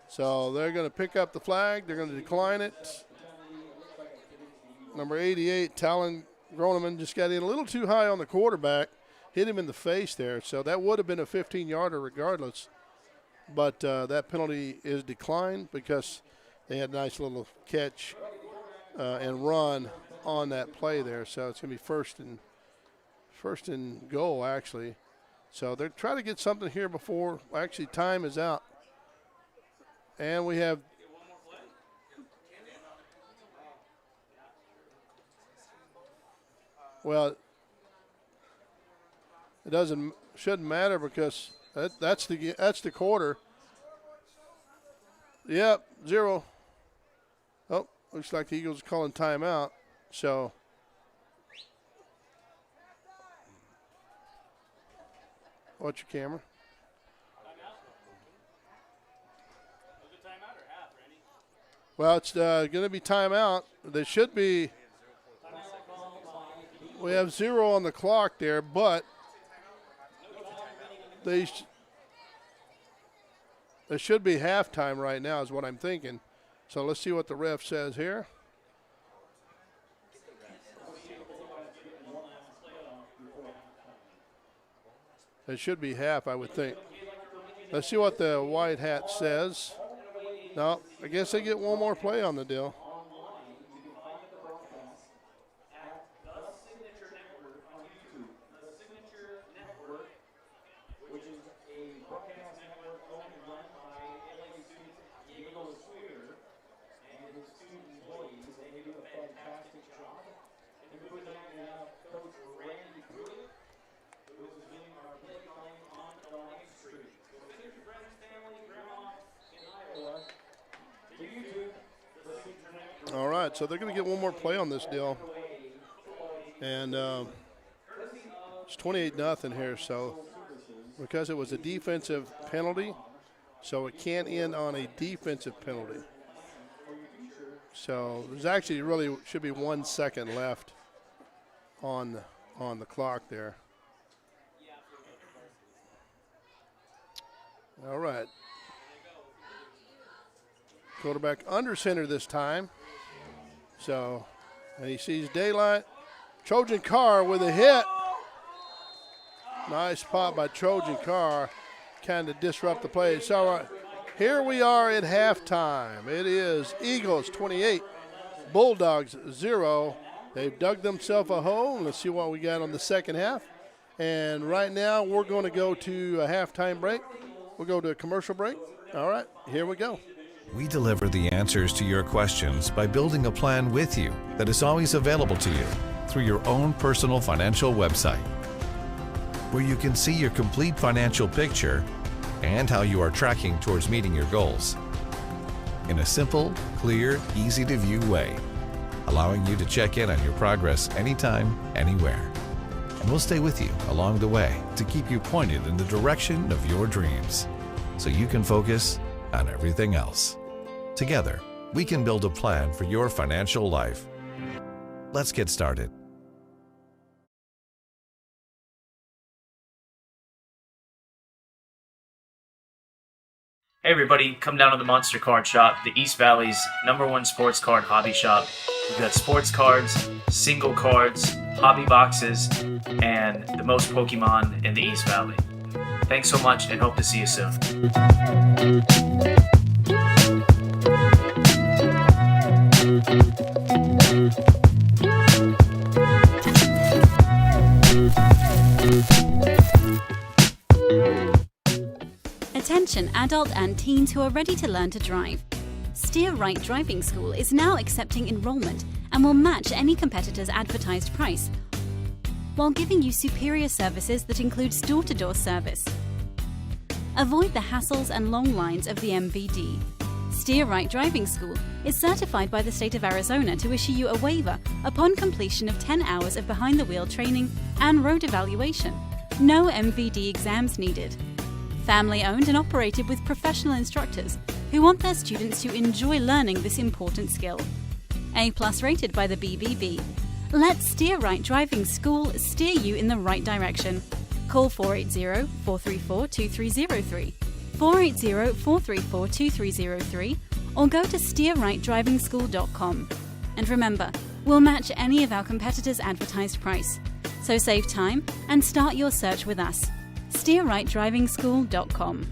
So they're going to pick up the flag. They're going to decline it. Number 88, Talon Groneman, just got in a little too high on the quarterback. Hit him in the face there. So that would have been a 15-yarder regardless. But that penalty is declined because they had a nice little catch and run on that play there. So it's going to be first and goal, actually. So they're trying to get something here before actually time is out. And we have well, it shouldn't matter because that's the quarter. Yep, 0. Oh, looks like the Eagles are calling timeout. So watch your camera. Well, it's going to be timeout. There should be. We have 0 on the clock there, but there should be halftime right now is what I'm thinking. So let's see what the ref says here. It should be half, I would think. Let's see what the white hat says. No, I guess they get one more play on the deal. Which is a broadcast network owned and run by ALA students Diego Sweeter and his student employees. They do a fantastic job. And we put that in Coach Randy Pruitt, who is doing our playtime on the live stream. So visit your friends, family, grandma in Iowa. To YouTube, the Signature Network. All right, so they're going to get one more play on this deal. And it's 28-0 here, so because it was a defensive penalty, so it can't end on a defensive penalty. So there's actually really should be 1 second left on the clock there. All right. Quarterback under center this time. So, and he sees daylight. Trojan Carr with a hit. Nice pop by Trojan Carr. Kind of disrupt the play. So here we are at halftime. It is Eagles 28, Bulldogs 0. They've dug themselves a hole. Let's see what we got on the second half. And right now we're going to go to a halftime break. We'll go to a commercial break. All right, here we go. We deliver the answers to your questions by building a plan with you that is always available to you through your own personal financial website, where you can see your complete financial picture and how you are tracking towards meeting your goals in a simple, clear, easy-to-view way, allowing you to check in on your progress anytime, anywhere. And we'll stay with you along the way to keep you pointed in the direction of your dreams so you can focus on everything else. Together, we can build a plan for your financial life. Let's get started. Hey everybody, come down to the Monster Card Shop, the East Valley's #1 sports card hobby shop. We've got sports cards, single cards, hobby boxes, and the most Pokemon in the East Valley. Thanks so much and hope to see you soon. Attention adult and teens who are ready to learn to drive. Steer Right Driving School is now accepting enrollment and will match any competitor's advertised price, while giving you superior services that includes door-to-door service. Avoid the hassles and long lines of the MVD. Steer Right Driving School is certified by the state of Arizona to issue you a waiver upon completion of 10 hours of behind-the-wheel training and road evaluation. No MVD exams needed. Family-owned and operated with professional instructors who want their students to enjoy learning this important skill. A+ rated by the BBB. Let Steer Right Driving School steer you in the right direction. Call 480-434-2303, 480-434-2303, or go to steerrightdrivingschool.com. And remember, we'll match any of our competitors' advertised price. So save time and start your search with us. steerrightdrivingschool.com.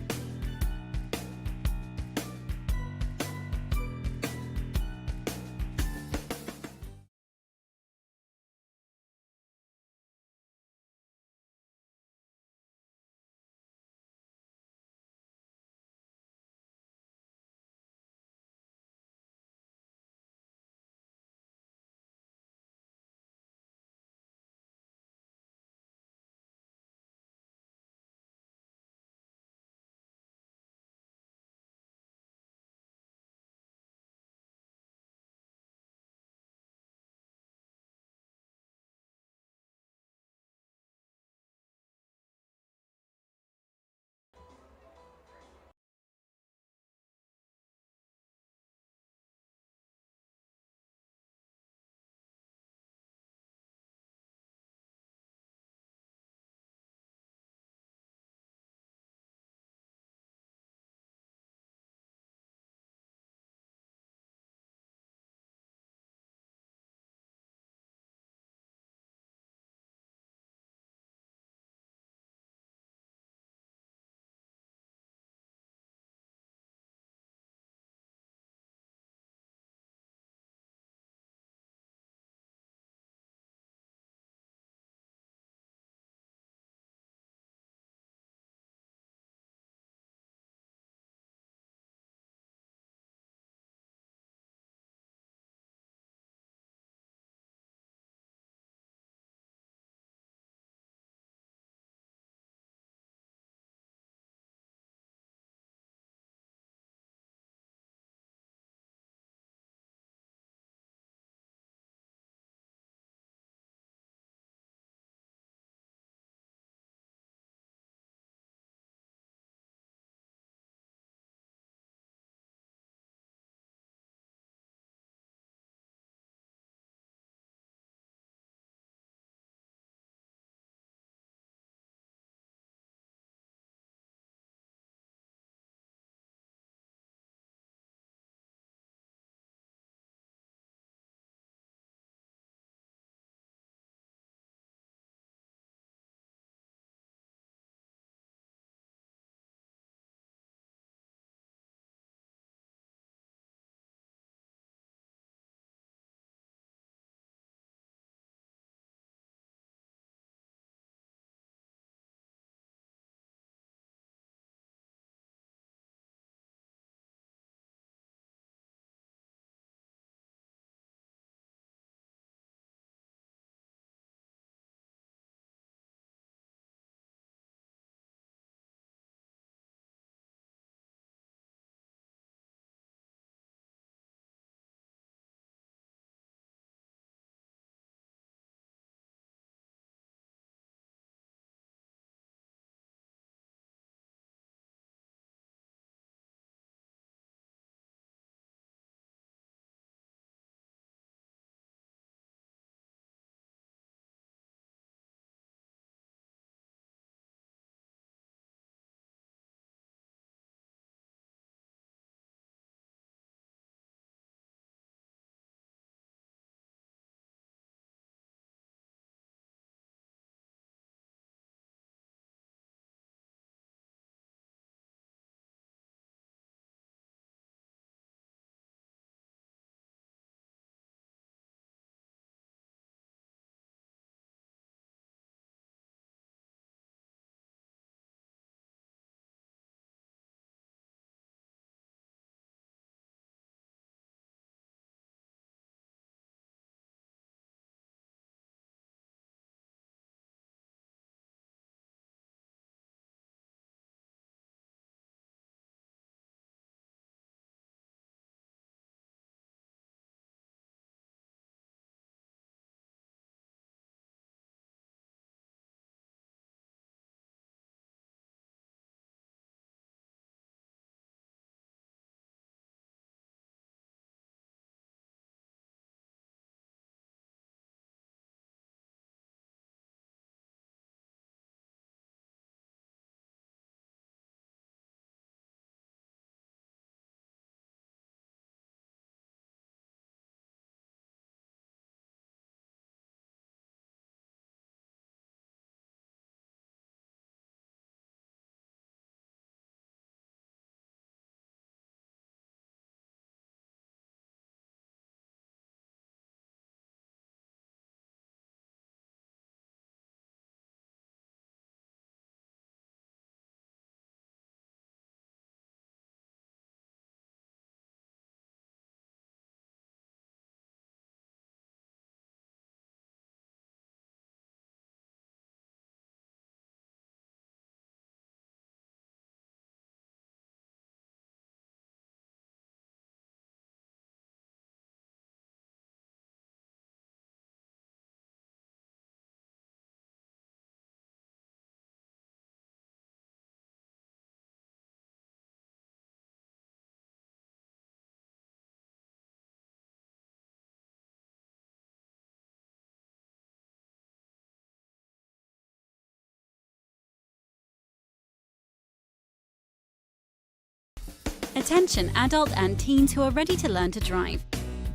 Attention adult and teens who are ready to learn to drive.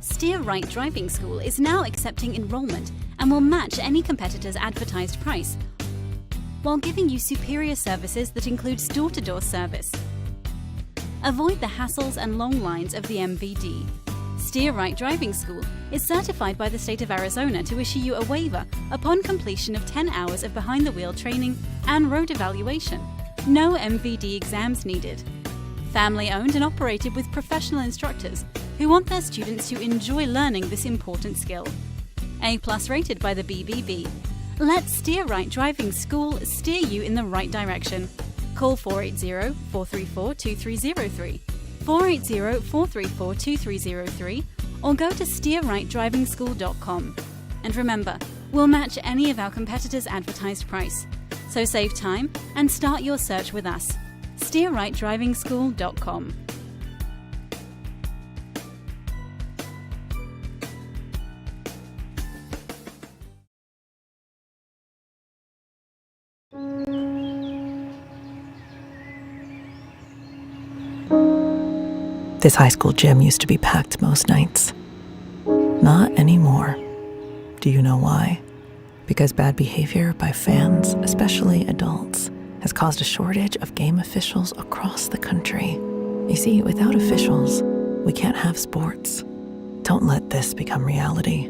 Steer Right Driving School is now accepting enrollment and will match any competitor's advertised price while giving you superior services that includes door-to-door service. Avoid the hassles and long lines of the MVD. Steer Right Driving School is certified by the state of Arizona to issue you a waiver upon completion of 10 hours of behind-the-wheel training and road evaluation. No MVD exams needed. Family-owned and operated with professional instructors who want their students to enjoy learning this important skill. A+ rated by the BBB. Let Steer Right Driving School steer you in the right direction. Call 480-434-2303, 480-434-2303, or go to steerrightdrivingschool.com. And remember, we'll match any of our competitors' advertised price. So save time and start your search with us. steerrightdrivingschool.com. This high school gym used to be packed most nights. Not anymore. Do you know why? Because bad behavior by fans, especially adults, has caused a shortage of game officials across the country. You see, without officials, we can't have sports. Don't let this become reality.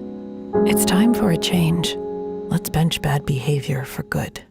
It's time for a change. Let's bench bad behavior for good.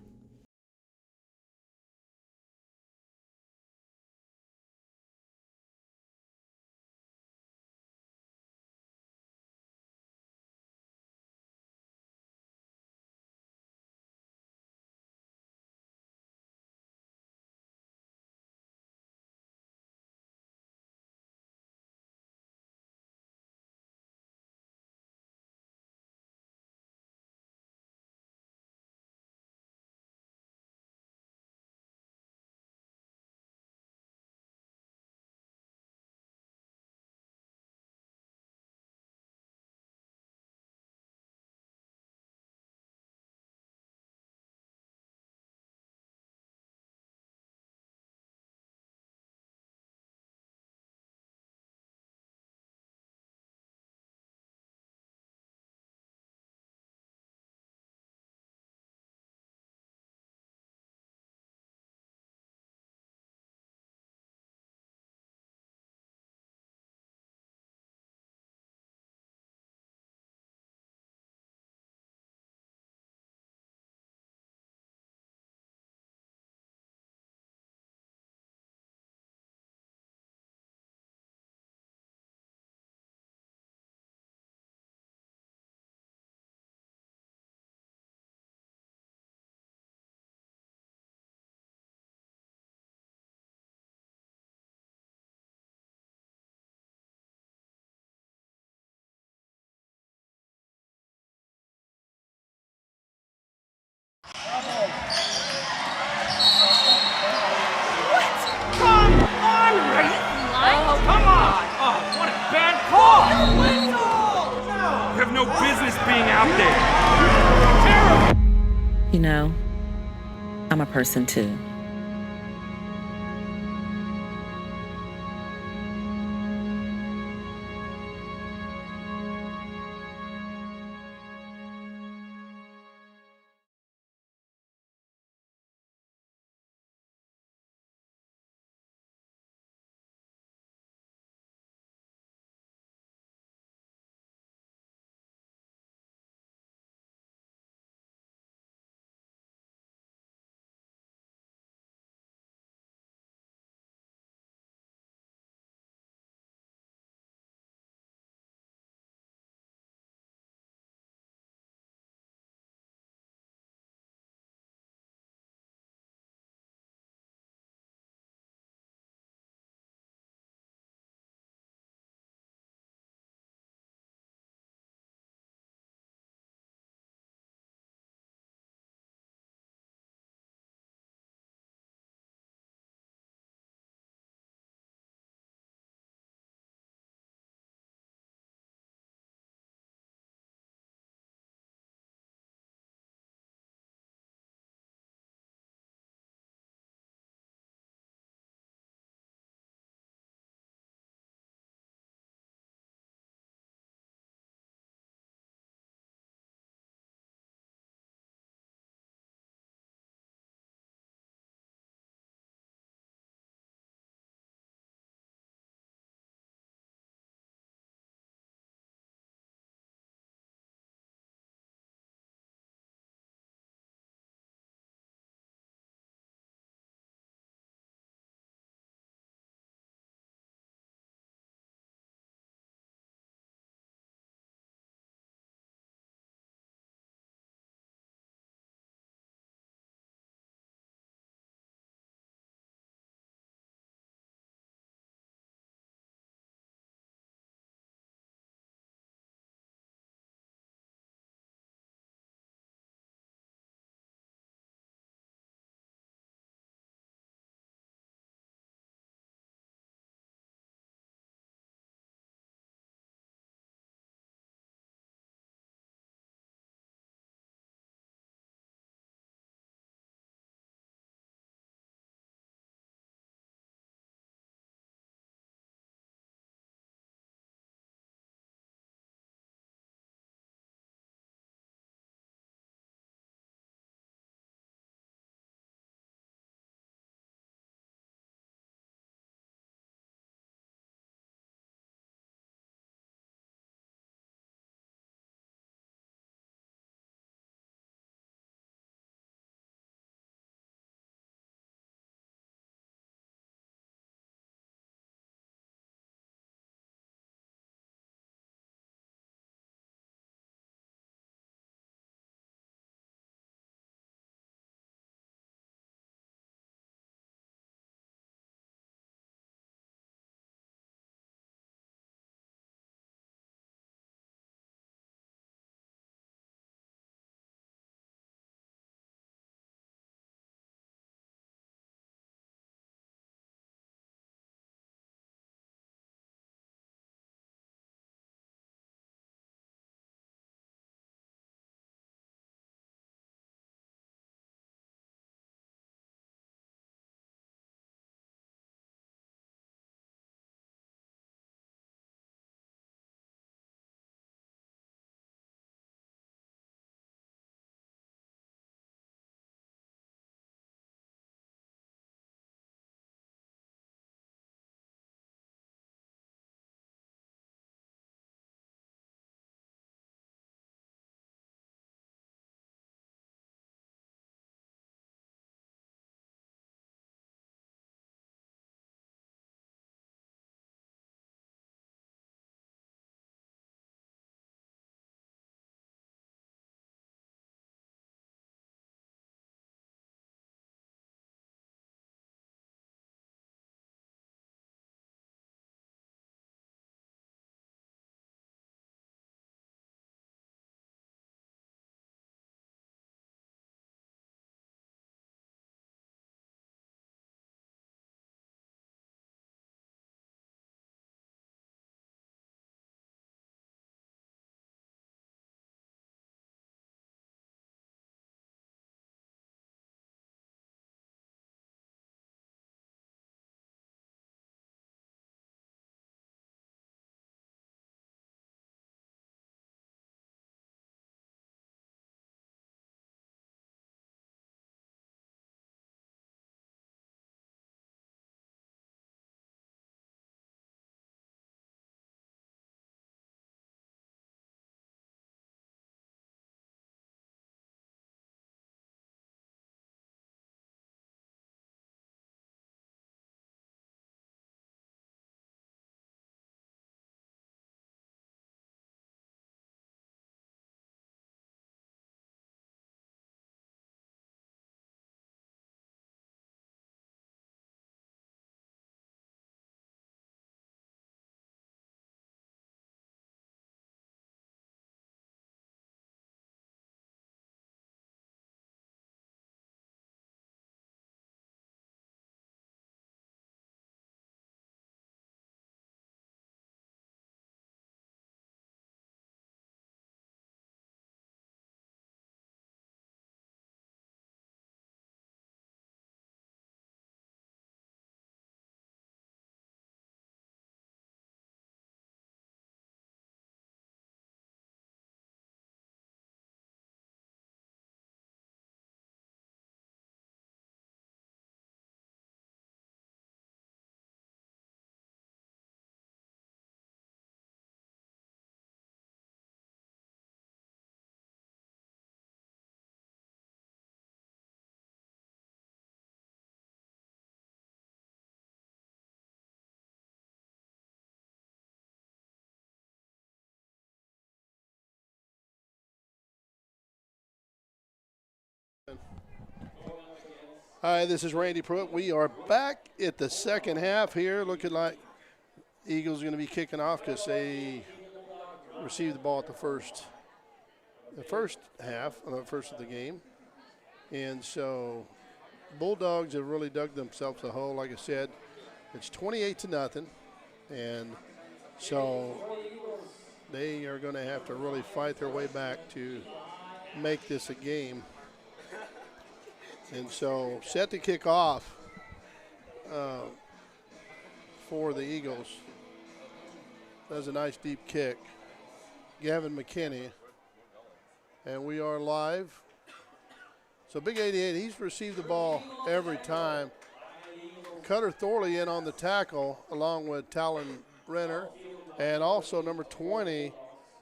You have no business being out there. You know, I'm a person too. Hi, this is Randy Pruitt. We are back at the second half here, looking like Eagles are going to be kicking off because they received the ball at the first half, the first of the game. And so Bulldogs have really dug themselves a hole. Like I said, it's 28-0. And so they are going to have to really fight their way back to make this a game. And so set to kick off for the Eagles. That's a nice deep kick. Gavin McKinney. And we are live. So Big 88, he's received the ball every time. Cutter Thorley in on the tackle along with Talon Renner. And also number 20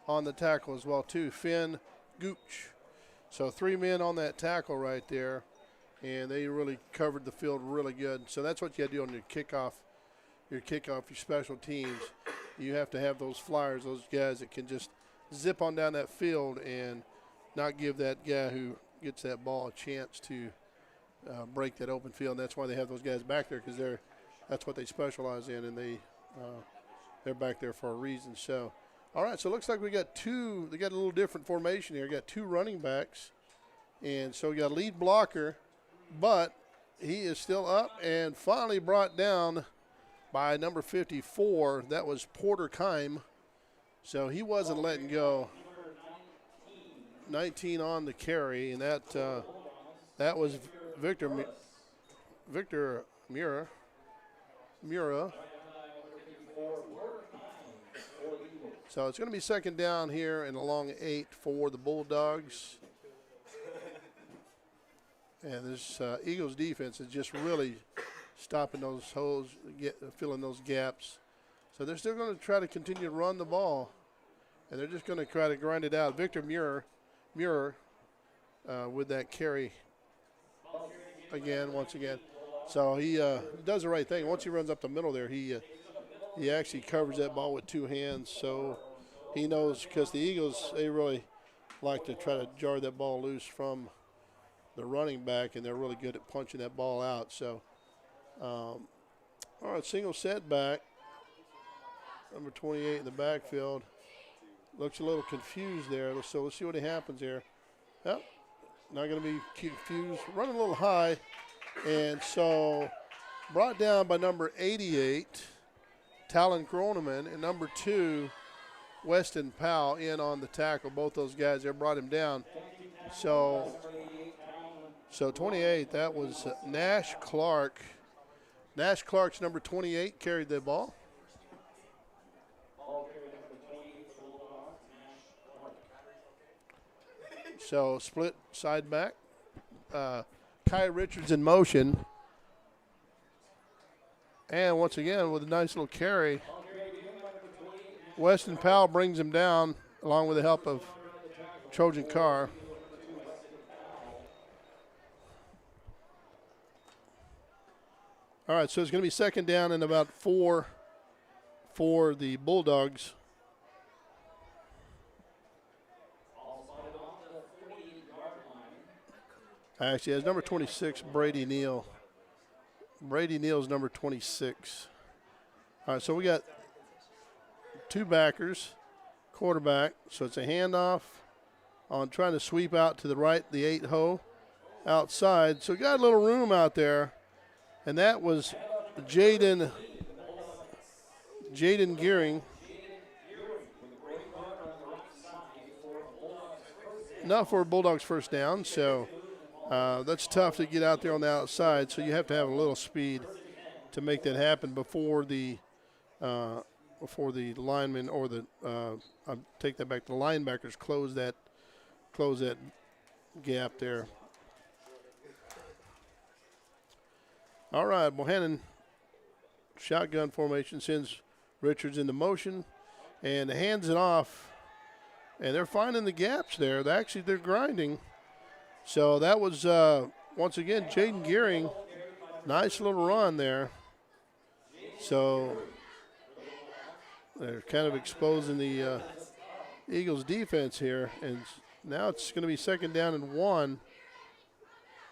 on the tackle as well too, Finn Gooch. So 3 men on that tackle right there. And they really covered the field really good. So that's what you got to do on your kickoff, your special teams. You have to have those flyers, those guys that can just zip on down that field and not give that guy who gets that ball a chance to break that open field. And that's why they have those guys back there, because that's what they specialize in, and they're back there for a reason. So, all right, so it looks like we got two. They got a little different formation here. We got 2 running backs, and so we got a lead blocker, but he is still up and finally brought down by number 54. That was Porter Kime. So he wasn't letting go. 19 on the carry, and that was Victor Mura. So it's going to be second down here and a long 8 for the Bulldogs. And this Eagles defense is just really stopping those holes, filling those gaps. So they're still going to try to continue to run the ball, and they're just going to try to grind it out. Victor Muir with that carry once again. So he does the right thing. Once he runs up the middle there, he actually covers that ball with 2 hands. So he knows, because the Eagles, they really like to try to jar that ball loose from the running back, and they're really good at punching that ball out. So, all right, single setback. Number 28 in the backfield. Looks a little confused there. So let's see what happens here. Yep, not going to be confused. Running a little high. And so brought down by number 88, Talon Kroneman, and number 2, Weston Powell in on the tackle. Both those guys there brought him down. So 28, that was Nash Clark. Nash Clark's number 28 carried the ball. So split side back. Kai Richards in motion. And once again with a nice little carry, Weston Powell brings him down along with the help of Trojan Carr. All right, so it's going to be second down and about 4 for the Bulldogs. Actually, has number 26, Brady Neal. Brady Neal's number 26. All right, so we got 2 backers, quarterback. So it's a handoff on trying to sweep out to the right, the 8-hole outside. So got a little room out there, and that was Jaden Gearing. Enough for Bulldogs first down, so that's tough to get out there on the outside, so you have to have a little speed to make that happen before the linemen or I'll take that back. The linebackers close that gap there. All right, Bohannon shotgun formation sends Richards into motion and hands it off, and they're finding the gaps there. They're grinding. So that was, once again, Jaden Gearing. Nice little run there. So they're kind of exposing the Eagles defense here. And now it's going to be second down and 1.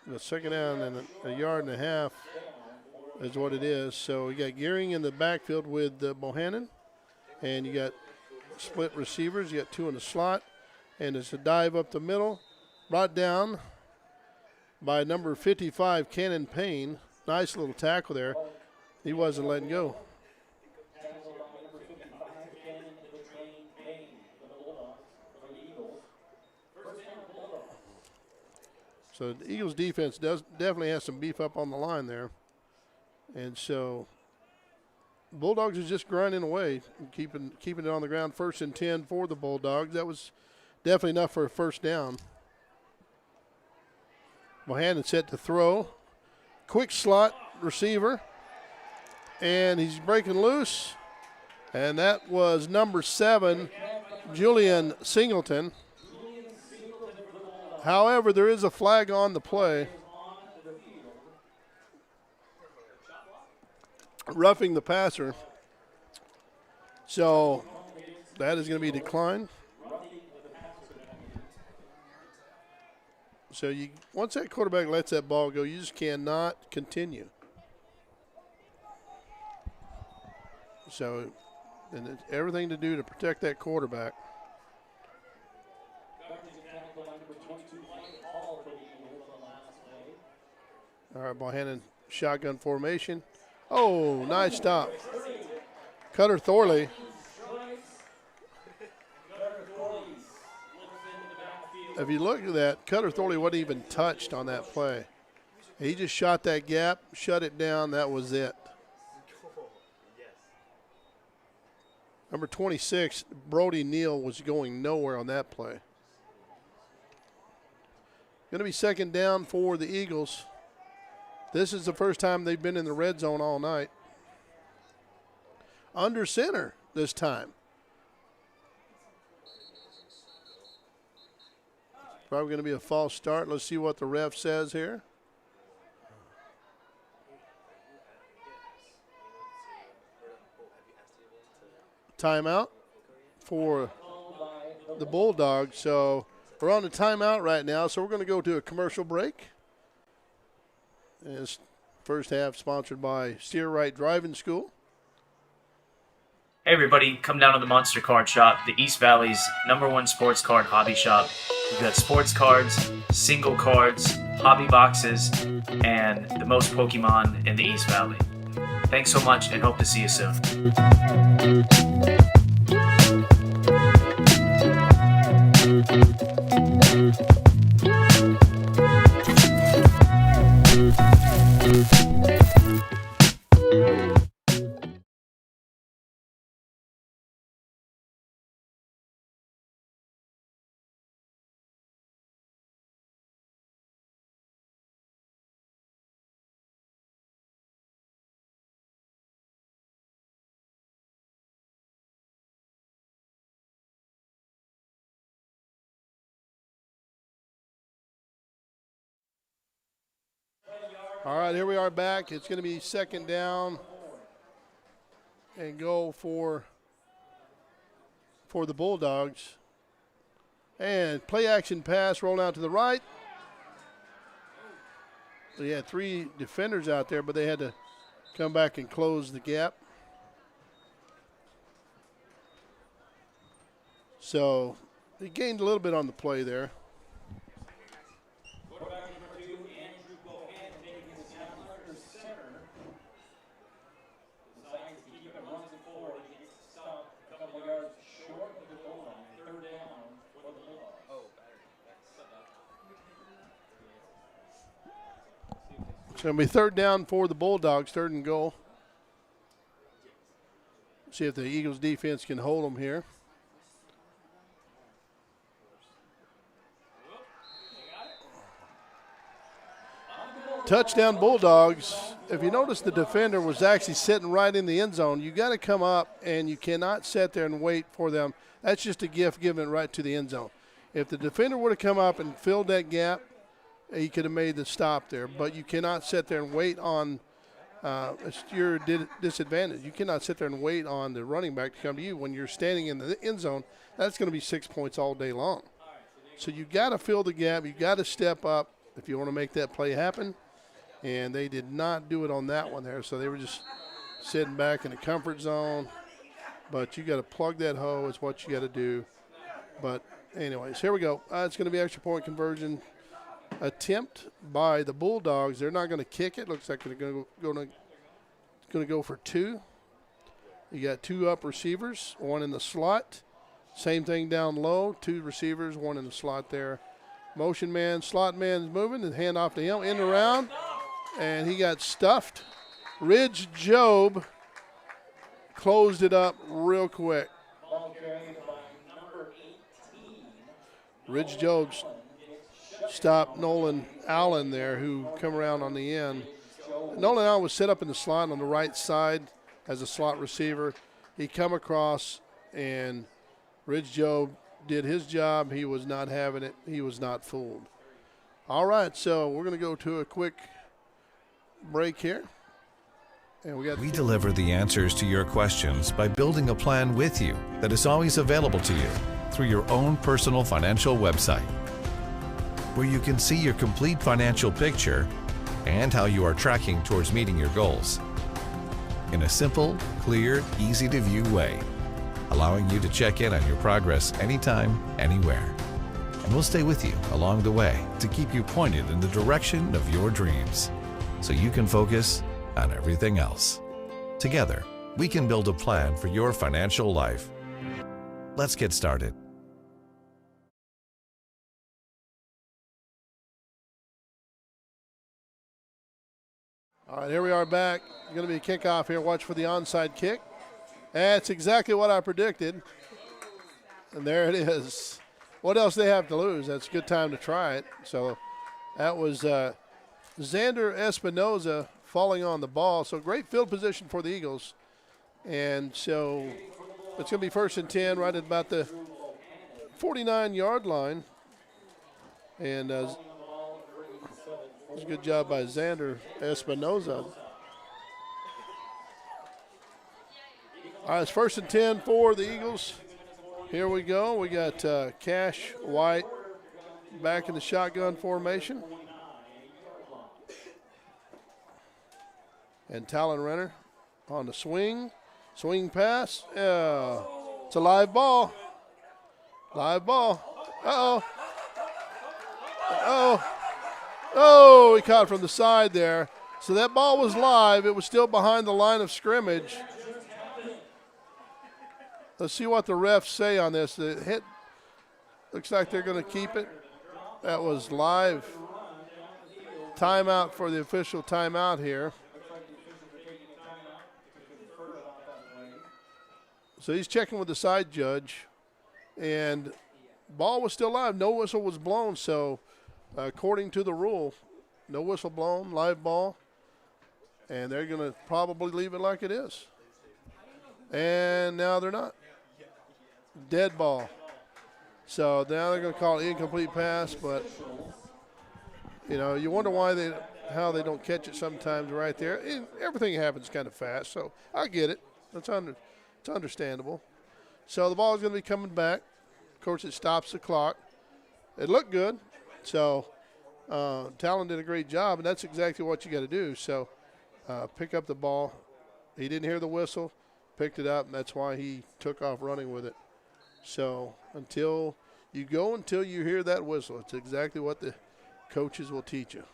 The second down and a yard and a half is what it is. So you got Gearing in the backfield with Bohannon, and you got split receivers. You got two in the slot, and it's a dive up the middle, brought down by number 55, Cannon Payne. Nice little tackle there. He wasn't letting go. So the Eagles defense definitely has some beef up on the line there. And so Bulldogs is just grinding away, keeping it on the ground. 1st and 10 for the Bulldogs. That was definitely enough for a first down. Bohannon set to throw. Quick slot receiver. And he's breaking loose. And that was number 7, Julian Singleton. However, there is a flag on the play. Roughing the passer. So that is going to be declined. So once that quarterback lets that ball go, you just cannot continue. So, and it's everything to do to protect that quarterback. All right, Bohannon, shotgun formation. Oh, nice stop. Cutter Thorley. If you look at that, Cutter Thorley wasn't even touched on that play. He just shot that gap, shut it down. That was it. Number 26, Brody Neal, was going nowhere on that play. Going to be second down for the Eagles. This is the first time they've been in the red zone all night. Under center this time. Probably going to be a false start. Let's see what the ref says here. Timeout for the Bulldogs. So we're on the timeout right now, so we're going to go to a commercial break. And this first half sponsored by Steer Right Driving School. Hey everybody, come down to the Monster Card Shop, the East Valley's #1 sports card hobby shop. We've got sports cards, single cards, hobby boxes, and the most Pokemon in the East Valley. Thanks so much and hope to see you soon. All right, here we are back. It's going to be second down and goal for the Bulldogs. And play action pass rolling out to the right. They had 3 defenders out there, but they had to come back and close the gap. So he gained a little bit on the play there. It's going to be third down for the Bulldogs, 3rd and goal. See if the Eagles defense can hold them here. Touchdown Bulldogs. If you notice, the defender was actually sitting right in the end zone. You got to come up, and you cannot sit there and wait for them. That's just a gift given right to the end zone. If the defender would have come up and filled that gap, he could have made the stop there. But you cannot sit there and wait on it's your disadvantage. You cannot sit there and wait on the running back to come to you when you're standing in the end zone. That's going to be 6 points all day long. So you got to fill the gap. You got to step up if you want to make that play happen. And they did not do it on that one there, so they were just sitting back in the comfort zone. But you got to plug that hole is what you got to do. But anyways, here we go. It's going to be extra point conversion attempt by the Bulldogs. They're not going to kick it. Looks like they're going to go for 2. You got 2 up receivers, 1 in the slot. Same thing down low, 2 receivers, 1 in the slot there. Motion man, slot man is moving, and hand off to him, in the round, and he got stuffed. Ridge Job closed it up real quick. Ridge Job stopped Nolan Allen there, who come around on the end. Nolan Allen was set up in the slot on the right side as a slot receiver. He come across, and Ridge Job did his job. He was not having it. He was not fooled. All right, so we're going to go to a quick break here. And we deliver the answers to your questions by building a plan with you that is always available to you through your own personal financial website, where you can see your complete financial picture and how you are tracking towards meeting your goals in a simple, clear, easy-to-view way, allowing you to check in on your progress anytime, anywhere. And we'll stay with you along the way to keep you pointed in the direction of your dreams so you can focus on everything else. Together, we can build a plan for your financial life. Let's get started. All right, here we are back. Going to be a kickoff here. Watch for the onside kick. That's exactly what I predicted. And there it is. What else they have to lose? That's a good time to try it. So that was Xander Espinoza falling on the ball. So great field position for the Eagles. And so it's going to be 1st and 10 right at about the 49-yard line. And it was a good job by Xander Espinoza. All right, it's 1st and 10 for the Eagles. Here we go. We got Cash White back in the shotgun formation. And Talon Renner on the swing. Swing pass. It's a live ball. Live ball. Uh-oh. Uh-oh. Oh, he caught it from the side there. So that ball was live. It was still behind the line of scrimmage. Let's see what the refs say on this. The hit looks like they're going to keep it. That was live. Timeout for the official timeout here. So he's checking with the side judge. And ball was still live. No whistle was blown. So according to the rule, no whistle blown, live ball. And they're going to probably leave it like it is. And now they're not. Dead ball. So now they're going to call it incomplete pass, but you know, you wonder how they don't catch it sometimes right there. Everything happens kind of fast, so I get it. It's understandable. So the ball is going to be coming back. Of course, it stops the clock. It looked good. So Talon did a great job, and that's exactly what you got to do. So pick up the ball. He didn't hear the whistle, picked it up, and that's why he took off running with it. So until you hear that whistle, it's exactly what the coaches will teach you.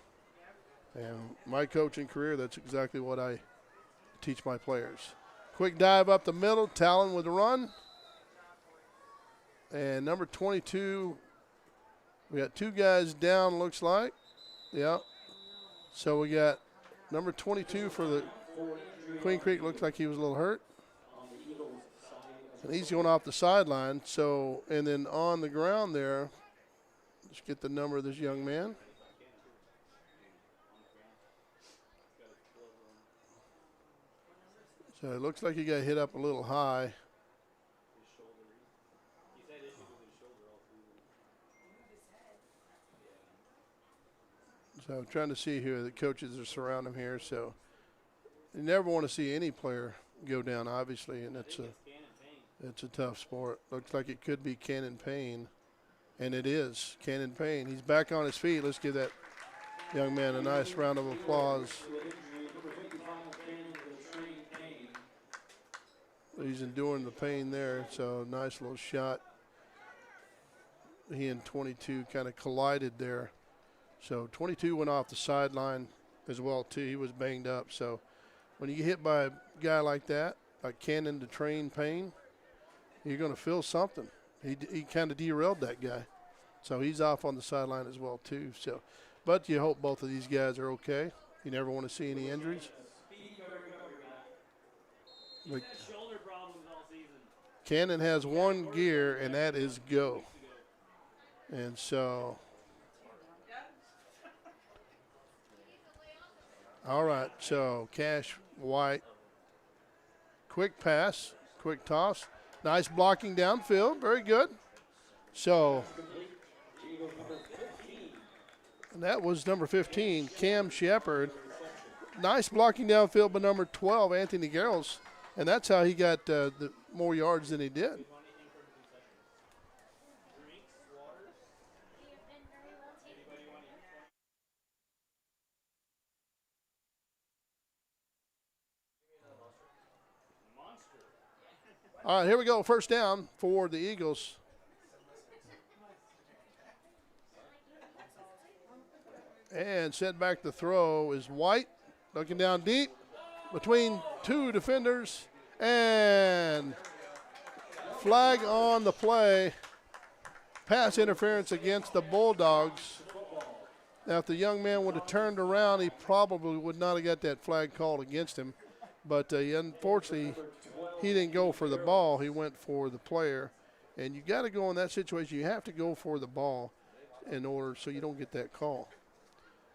And my coaching career, that's exactly what I teach my players. Quick dive up the middle, Talon with a run. And number 22, we got 2 guys down, looks like. Yeah. So we got number 22 for the Queen Creek, looks like he was a little hurt. And he's going off the sideline. So, and then on the ground there, let's get the number of this young man. So it looks like he got hit up a little high. So I'm trying to see who the coaches are surrounding him here. So you never want to see any player go down, obviously, and it's a tough sport. Looks like it could be Cannon Payne, and it is Cannon Payne. He's back on his feet. Let's give that Young man, a nice round of applause. He's enduring the pain there, so nice little shot. He and 22 kind of collided there. So 22 went off the sideline as well, too. He was banged up. So when you get hit by a guy like that, like Cannon to train pain, you're going to feel something. He kind of derailed that guy. So he's off on the sideline as well, too. So, but you hope both of these guys are okay. You never want to see any injuries. But Cannon has one gear, and that is go. And so, all right, so Cash White, quick pass, quick toss, nice blocking downfield, very good. So, and that was number 15, Cam Shepard. Nice blocking downfield by number 12, Anthony Garrels, and that's how he got the more yards than he did. All right, here we go. First down for the Eagles. And set back the throw is White. Looking down deep between two defenders. And flag on the play. Pass interference against the Bulldogs. Now, if the young man would have turned around, he probably would not have got that flag called against him. But unfortunately, he didn't go for the ball. He went for the player. And you got to go in that situation. You have to go for the ball in order so you don't get that call.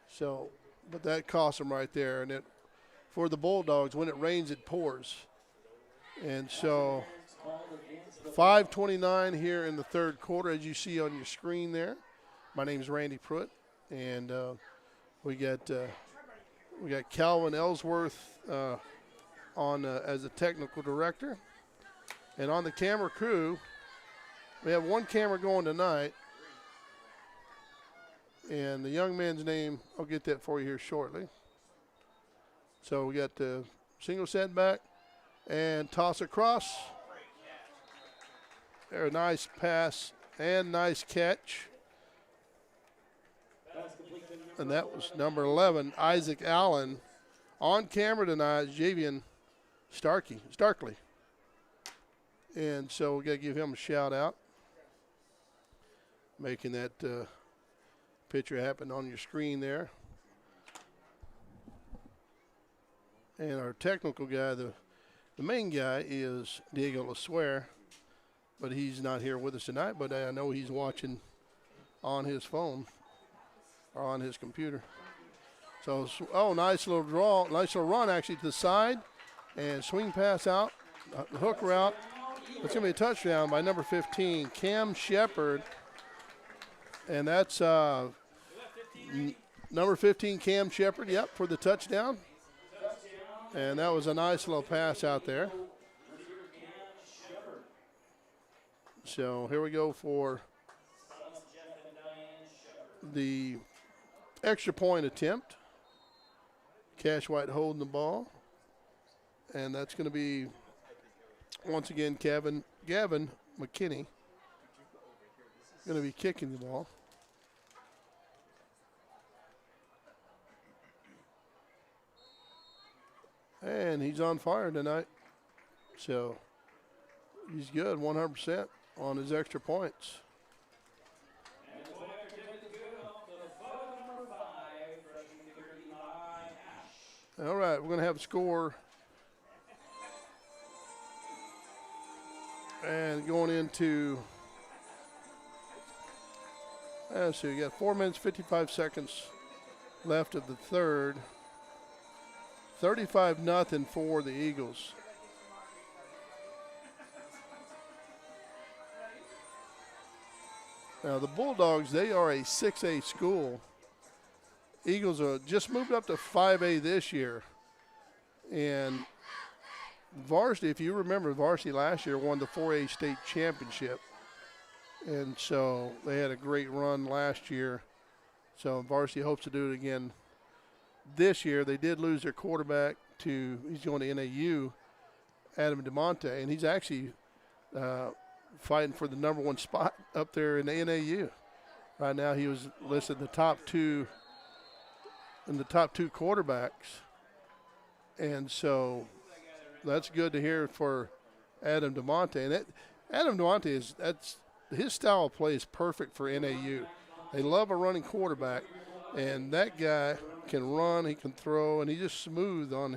So, but that cost him right there. And it, for the Bulldogs, when it rains, it pours. And so 5:29 here in the third quarter, as you see on your screen there. My name is Randy Pruitt, and we got Calvin Ellsworth on as the technical director. And on the camera crew, we have one camera going tonight. And the young man's name, I'll get that for you here shortly. So we got the single setback and toss across. There, a nice pass and nice catch. And that was number 11, Isaac Allen. On camera tonight, Javian Starkley. And so we got to give him a shout out. Making that picture happen on your screen there. And our technical guy, the main guy is Diego LaSuere, but he's not here with us tonight, but I know he's watching on his phone or on his computer. So, nice little draw, nice little run actually to the side, and swing pass out, hook route. It's going to be a touchdown by number 15, Cam Shepard. And that's number 15, Cam Shepard, yep, for the touchdown. And that was a nice little pass out there. So here we go for the extra point attempt. Cash White holding the ball. And that's going to be, once again, Gavin McKinney going to be kicking the ball. And he's on fire tonight. So he's good, 100% on his extra points. All right, we're going to have a score. And going into, let's see, we got 4 minutes, 55 seconds left of the third. 35-0 for the Eagles. Now the Bulldogs, they are a 6A school. Eagles are just moved up to 5A this year. And varsity, if you remember, varsity last year won the 4A state championship. And so they had a great run last year So varsity hopes to do it again this year. They did lose their quarterback to, he's going to NAU, Adam DeMonte, and he's actually fighting for the #1 spot up there in the NAU. Right now he was listed in the top two quarterbacks. And so that's good to hear for Adam DeMonte. And Adam DeMonte that's his style of play is perfect for NAU. They love a running quarterback, and that guy can run, he can throw, and he's just smooth on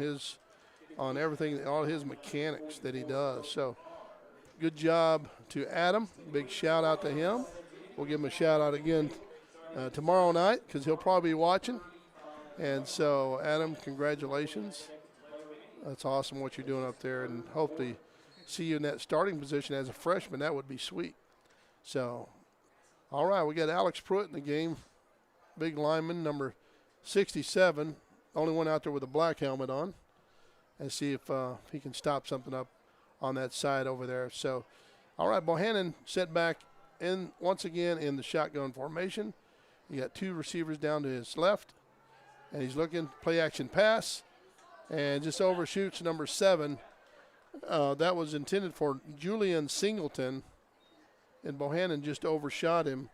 everything, all his mechanics that he does. So good job to Adam. Big shout out to him. We'll give him a shout out again tomorrow night because he'll probably be watching. And so, Adam, congratulations. That's awesome what you're doing up there, and hope to see you in that starting position as a freshman. That would be sweet. So, all right, we got Alex Pruitt in the game, big lineman, number 67, only one out there with a black helmet on, and see if he can stop something up on that side over there. So, all right, Bohannon set back in once again in the shotgun formation. You got two receivers down to his left, and he's looking, play action pass, and just overshoots number 7. That was intended for Julian Singleton, and Bohannon just overshot him.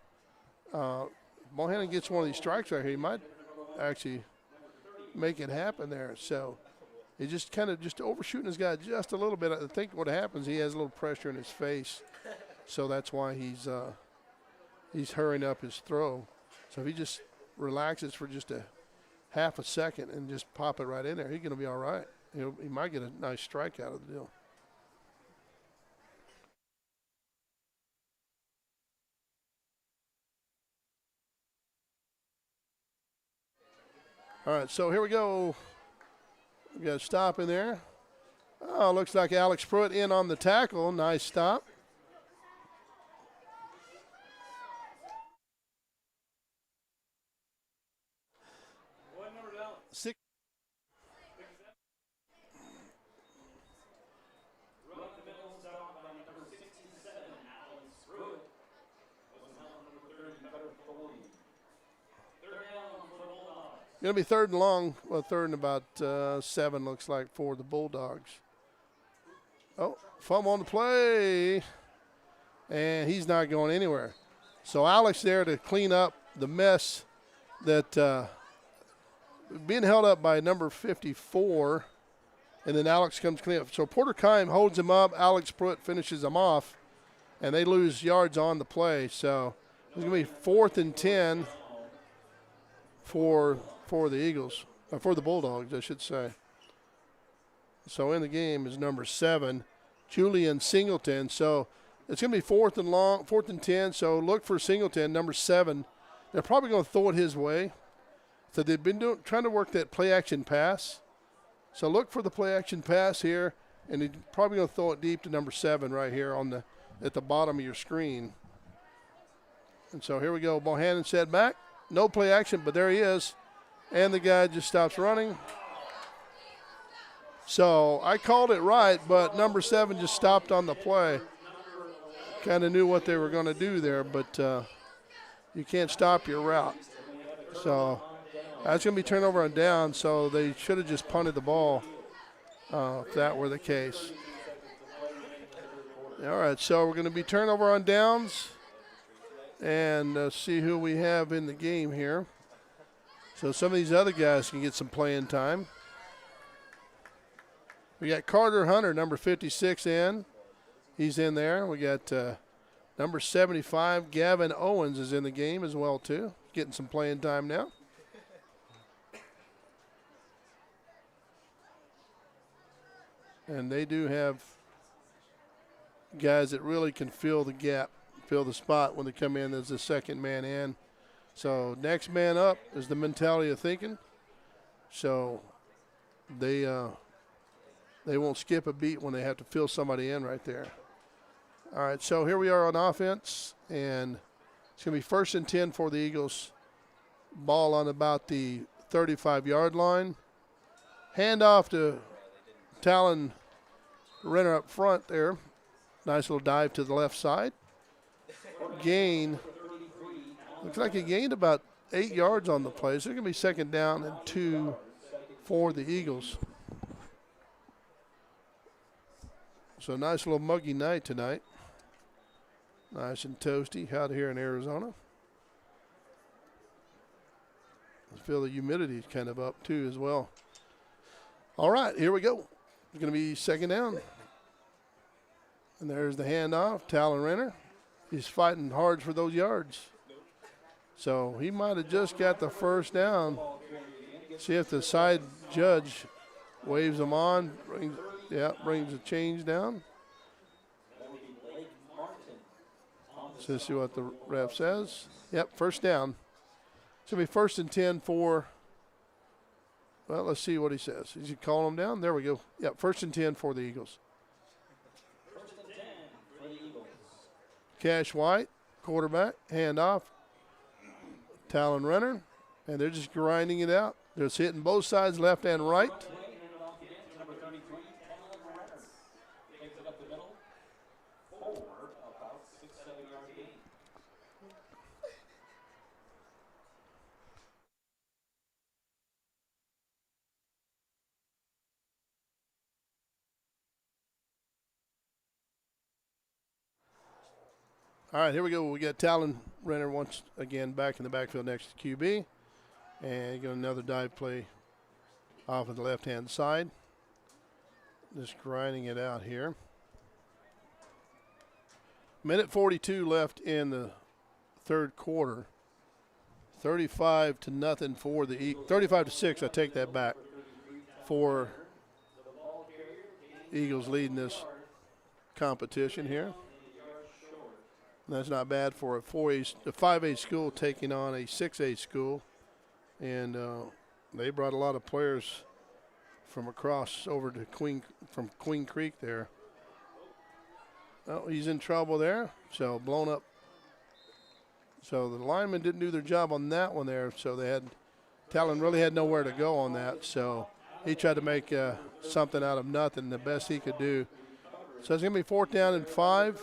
Bohannon gets one of these strikes right here. He might actually make it happen there. So he just kind of just overshooting his guy just a little bit. I think what happens, he has a little pressure in his face, so that's why he's hurrying up his throw. So if he just relaxes for just a half a second and just pop it right in there, he's going to be all right. He might get a nice strike out of the deal. All right, so here we go. We got a stop in there. Oh, looks like Alex Pruitt in on the tackle. Nice stop. Six. Going to be 3rd and long. Well, 3rd and about 7 looks like for the Bulldogs. Oh, fumble on the play. And he's not going anywhere. So Alex there to clean up the mess that being held up by number 54. And then Alex comes clean up. So Porter Kime holds him up. Alex Pruitt finishes him off. And they lose yards on the play. So it's going to be 4th and 10 for the Eagles, or for the Bulldogs, I should say. So in the game is number 7, Julian Singleton. So it's going to be 4th and 10. So look for Singleton, number 7. They're probably going to throw it his way. So they've been trying to work that play action pass. So look for the play action pass here, and they're probably going to throw it deep to number 7 right here at the bottom of your screen. And so here we go. Bohannon set back. No play action, but there he is. And the guy just stops running. So I called it right, but number 7 just stopped on the play. Kind of knew what they were going to do there, but you can't stop your route. So that's going to be turnover on down, so they should have just punted the ball if that were the case. All right, so we're going to be turnover on downs and see who we have in the game here. So some of these other guys can get some playing time. We got Carter Hunter, number 56, in. He's in there. We got number 75, Gavin Owens, is in the game as well, too. Getting some playing time now. And they do have guys that really can fill the gap, fill the spot when they come in as the second man in. So next man up is the mentality of thinking. So they won't skip a beat when they have to fill somebody in right there. All right, so here we are on offense, and it's going to be 1st and 10 for the Eagles. Ball on about the 35-yard line. Handoff to Talon Renner up front there. Nice little dive to the left side. Gain. Looks like he gained about 8 yards on the play. So it's going to be 2nd down and 2 for the Eagles. So nice little muggy night tonight. Nice and toasty out here in Arizona. I feel the humidity is kind of up too as well. All right, here we go. It's going to be 2nd down. And there's the handoff. Talon Renner. He's fighting hard for those yards. So he might have just got the 1st down. See if the side judge waves him on. Brings the change down. So let's see what the ref says. Yep, 1st down. It's going to be 1st and 10 for, well, let's see what he says. Is he calling him down? There we go. Yep, 1st and 10 for the Eagles. 1st and 10 for the Eagles. Cash White, quarterback, handoff. Talon Renner, and they're just grinding it out. They're just hitting both sides, left and right. Number 33, Talon Renner. Takes it up the middle. Forward, about 6-7 yards gain. All right, here we go. We got Talon Renner once again back in the backfield next to QB. And got another dive play off of the left-hand side. Just grinding it out here. Minute 42 left in the 3rd quarter. 35-0 for the Eagles. 35-6, I take that back. For Eagles leading this competition here. That's not bad for a 5A school taking on a 6A school. And they brought a lot of players from across over to from Queen Creek there. Oh, he's in trouble there. So blown up. So the linemen didn't do their job on that one there. So Talon really had nowhere to go on that. So he tried to make something out of nothing, the best he could do. So it's going to be 4th down and 5.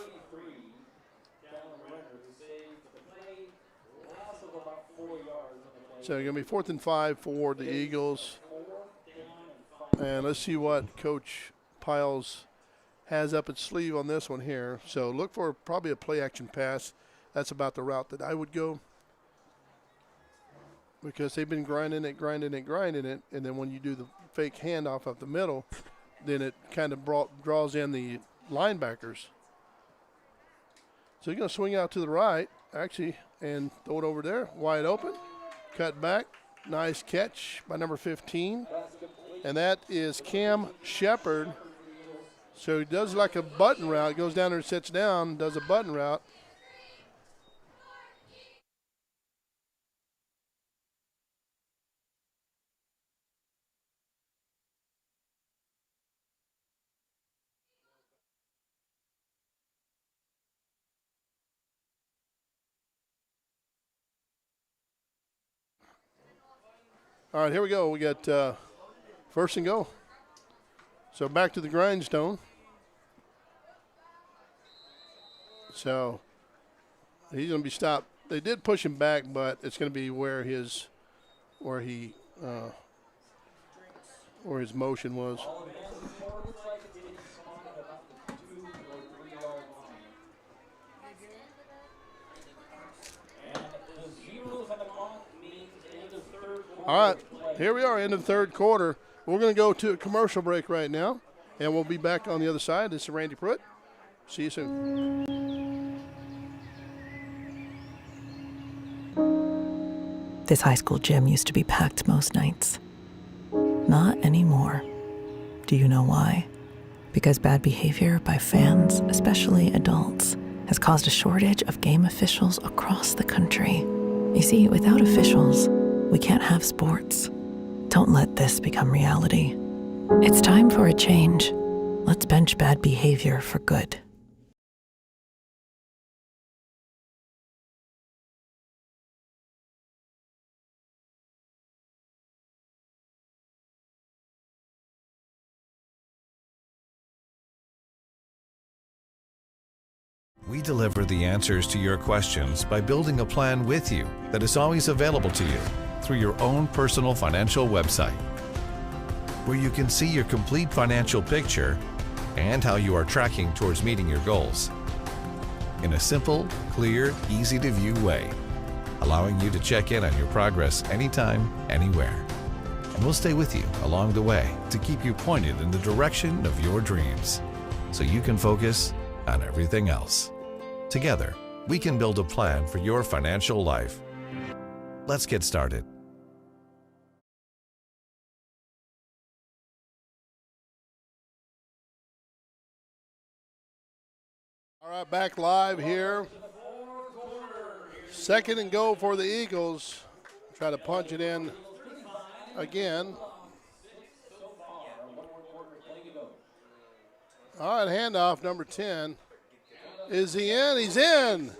So it's going to be 4th and 5 for the Eagles. And let's see what Coach Piles has up its sleeve on this one here. So look for probably a play action pass. That's about the route that I would go. Because they've been grinding it. And then when you do the fake handoff up the middle, then it kind of draws in the linebackers. So he's going to swing out to the right, actually, and throw it over there, wide open. Cut back. Nice catch by number 15. And that is Cam Shepard. So he does like a button route. Goes down there and sits down, does a button route. All right, here we go. We got 1st and goal. So back to the grindstone. So he's going to be stopped. They did push him back, but it's going to be where his motion was. All right, here we are, end of the 3rd quarter. We're going to go to a commercial break right now, and we'll be back on the other side. This is Randy Pruitt. See you soon. This high school gym used to be packed most nights. Not anymore. Do you know why? Because bad behavior by fans, especially adults, has caused a shortage of game officials across the country. You see, without officials, we can't have sports. Don't let this become reality. It's time for a change. Let's bench bad behavior for good. We deliver the answers to your questions by building a plan with you that is always available to you through your own personal financial website, where you can see your complete financial picture and how you are tracking towards meeting your goals in a simple, clear, easy-to-view way, allowing you to check in on your progress anytime, anywhere. And we'll stay with you along the way to keep you pointed in the direction of your dreams so you can focus on everything else. Together, we can build a plan for your financial life. Let's get started. All right, back live here. Second and goal for the Eagles. Try to punch it in again. All right, handoff, number 10. Is he in? He's in.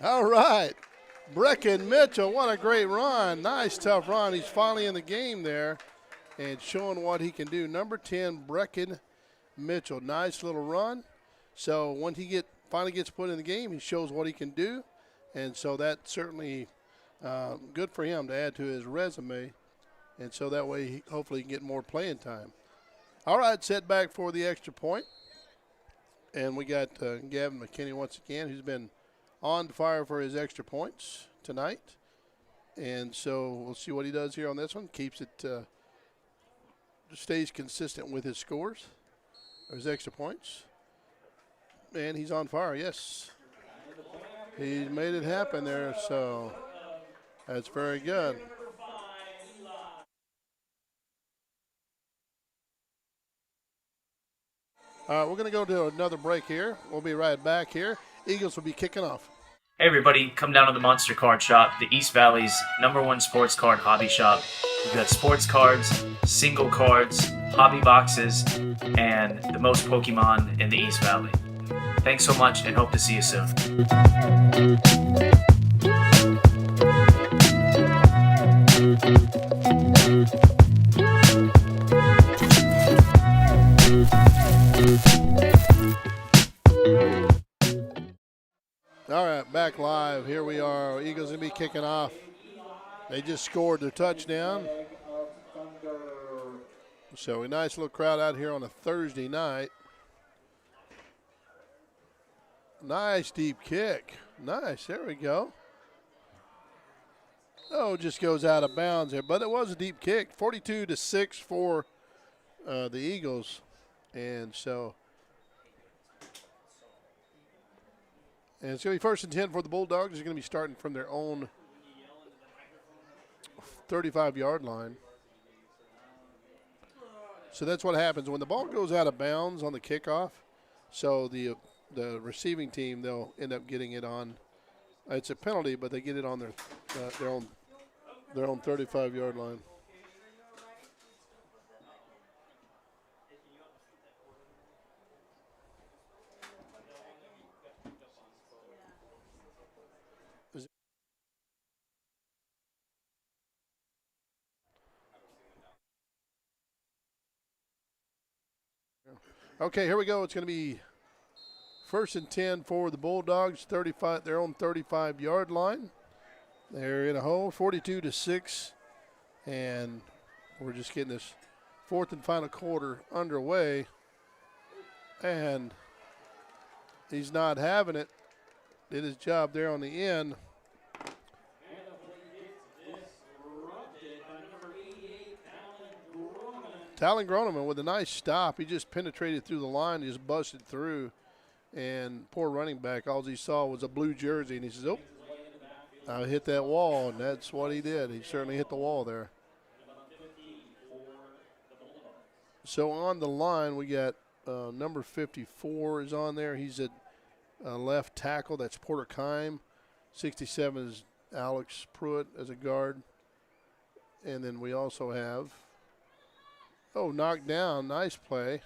All right. Brecken Mitchell, what a great run. Nice, tough run. He's finally in the game there and showing what he can do. Number 10, Brecken Mitchell. Nice little run. So when he finally gets put in the game, he shows what he can do. And so that's certainly good for him to add to his resume. And so that way, hopefully, he can get more playing time. All right, set back for the extra point. And we got Gavin McKinney once again, who's been on fire for his extra points tonight. And so we'll see what he does here on this one. Keeps it, stays consistent with his scores, or his extra points. And he's on fire, yes. He made it happen there, so that's very good. All right, we're going to go to another break here. We'll be right back here. Eagles will be kicking off. Hey everybody, come down to the Monster Card Shop, the East Valley's #1 sports card hobby shop. We've got sports cards, single cards, hobby boxes, and the most Pokemon in the East Valley. Thanks so much and hope to see you soon. All right, back live. Here we are. Eagles going to be kicking off. They just scored their touchdown. So a nice little crowd out here on a Thursday night. Nice deep kick. Nice. There we go. Oh, just goes out of bounds there. But it was a deep kick. 42-6 for the Eagles. And so it's going to be 1st and 10 for the Bulldogs. They're going to be starting from their own 35-yard line. So that's what happens when the ball goes out of bounds on the kickoff. So the receiving team, they'll end up getting it on. It's a penalty, but they get it on their own 35-yard line. Okay, here we go. It's going to be 1st and 10 for the Bulldogs, their own 35-yard line. They're in a hole, 42-6, and we're just getting this 4th and final quarter underway. And he's not having it. Did his job there on the end. Talon Groneman with a nice stop. He just penetrated through the line, just busted through. And poor running back, all he saw was a blue jersey, and he says, oh, I hit that wall, and that's what he did. He certainly hit the wall there. So on the line, we got number 54 is on there. He's at left tackle. That's Porter Kime. 67 is Alex Pruitt as a guard. And then we also have, knocked down. Nice play.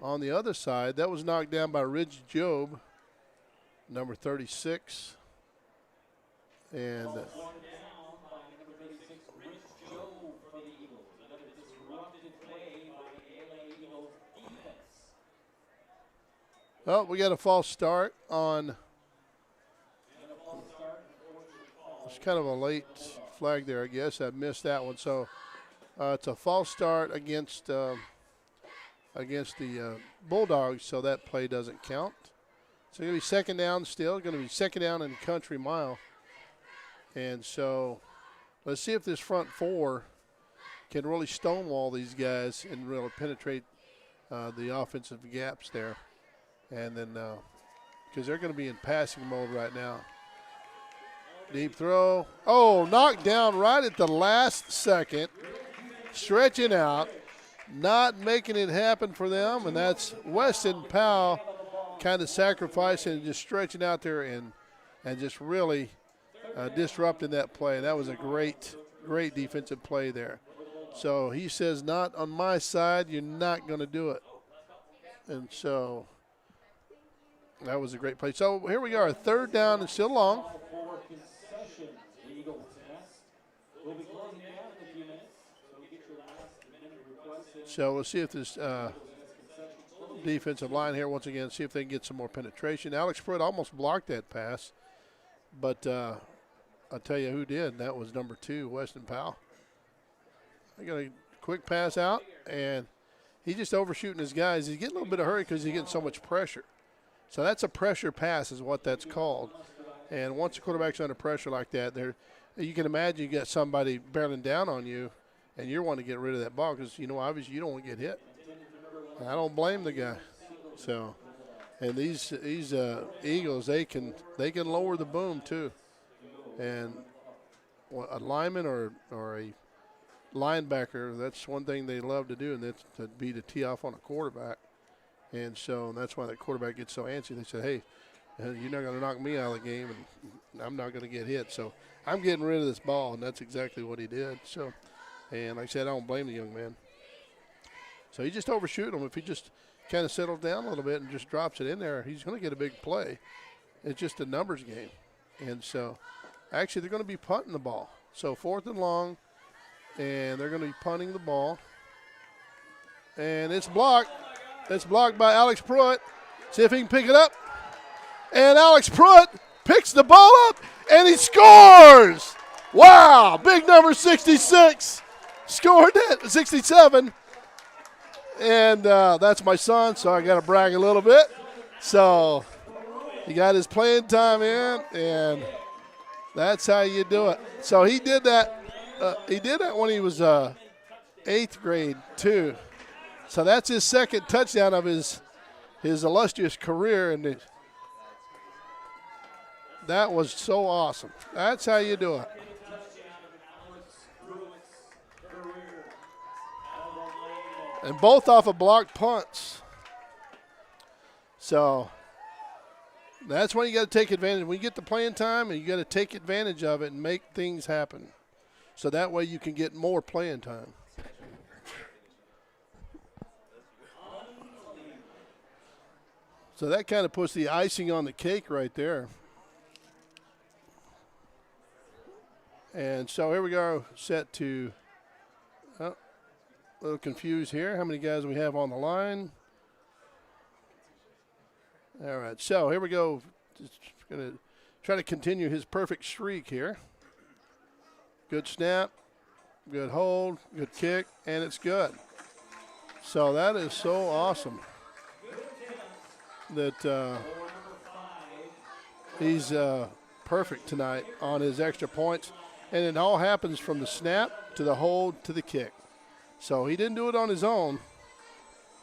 On the other side, that was knocked down by Ridge Job, number 36. And Oh, we got a false start on. It's kind of a late flag there, I guess. I missed that one. So it's a false start against the Bulldogs, so that play doesn't count. So it's going to be second down still. Going to be second down in country mile. And so let's see if this front four can really stonewall these guys and really penetrate the offensive gaps there. And then, because they're going to be in passing mode right now. Deep throw. Oh, knocked down right at the last second. Stretching out. Not making it happen for them. And that's Weston Powell kind of sacrificing and just stretching out there and just really disrupting that play. That was a great defensive play there. So he says, not on my side, you're not going to do it. And so that was a great play. So here we are, third down and still long. So we'll see if this defensive line here, once again, see if they can get some more penetration. Alex Pruitt almost blocked that pass, but I'll tell you who did. That was number 2, Weston Powell. They got a quick pass out, and he's just overshooting his guys. He's getting a little bit of hurry because he's getting so much pressure. So that's a pressure pass is what that's called. And once the quarterback's under pressure like that, you can imagine you got somebody barreling down on you, and you're wanting to get rid of that ball because, obviously you don't want to get hit. And I don't blame the guy. So, and these Eagles, they can lower the boom too. And a lineman or a linebacker, that's one thing they love to do, and that's to be the tee off on a quarterback. And so that's why that quarterback gets so antsy. They said, hey, you're not going to knock me out of the game, and I'm not going to get hit. So I'm getting rid of this ball, and that's exactly what he did. So, and like I said, I don't blame the young man. So he just overshoot him. If he just kind of settles down a little bit and just drops it in there, he's going to get a big play. It's just a numbers game. And so actually they're going to be punting the ball. So 4th and long, and they're going to be punting the ball. And it's blocked. It's blocked by Alex Pruitt. See if he can pick it up. And Alex Pruitt picks the ball up, and he scores. Wow, big number 66. Scored it, 67. And that's my son, so I got to brag a little bit. So he got his playing time in, and that's how you do it. So he did that. He did that when he was 8th grade too. So that's his second touchdown of his illustrious career, and that was so awesome. That's how you do it. And both off of blocked punts. So that's when you got to take advantage. When you get the playing time, and you got to take advantage of it and make things happen. So that way you can get more playing time. So that kind of puts the icing on the cake right there. And so here we go, set to, a little confused here. How many guys we have on the line? All right, so here we go. Just going to try to continue his perfect streak here. Good snap, good hold, good kick, and it's good. So that is so awesome that he's perfect tonight on his extra points. And it all happens from the snap to the hold to the kick. So he didn't do it on his own.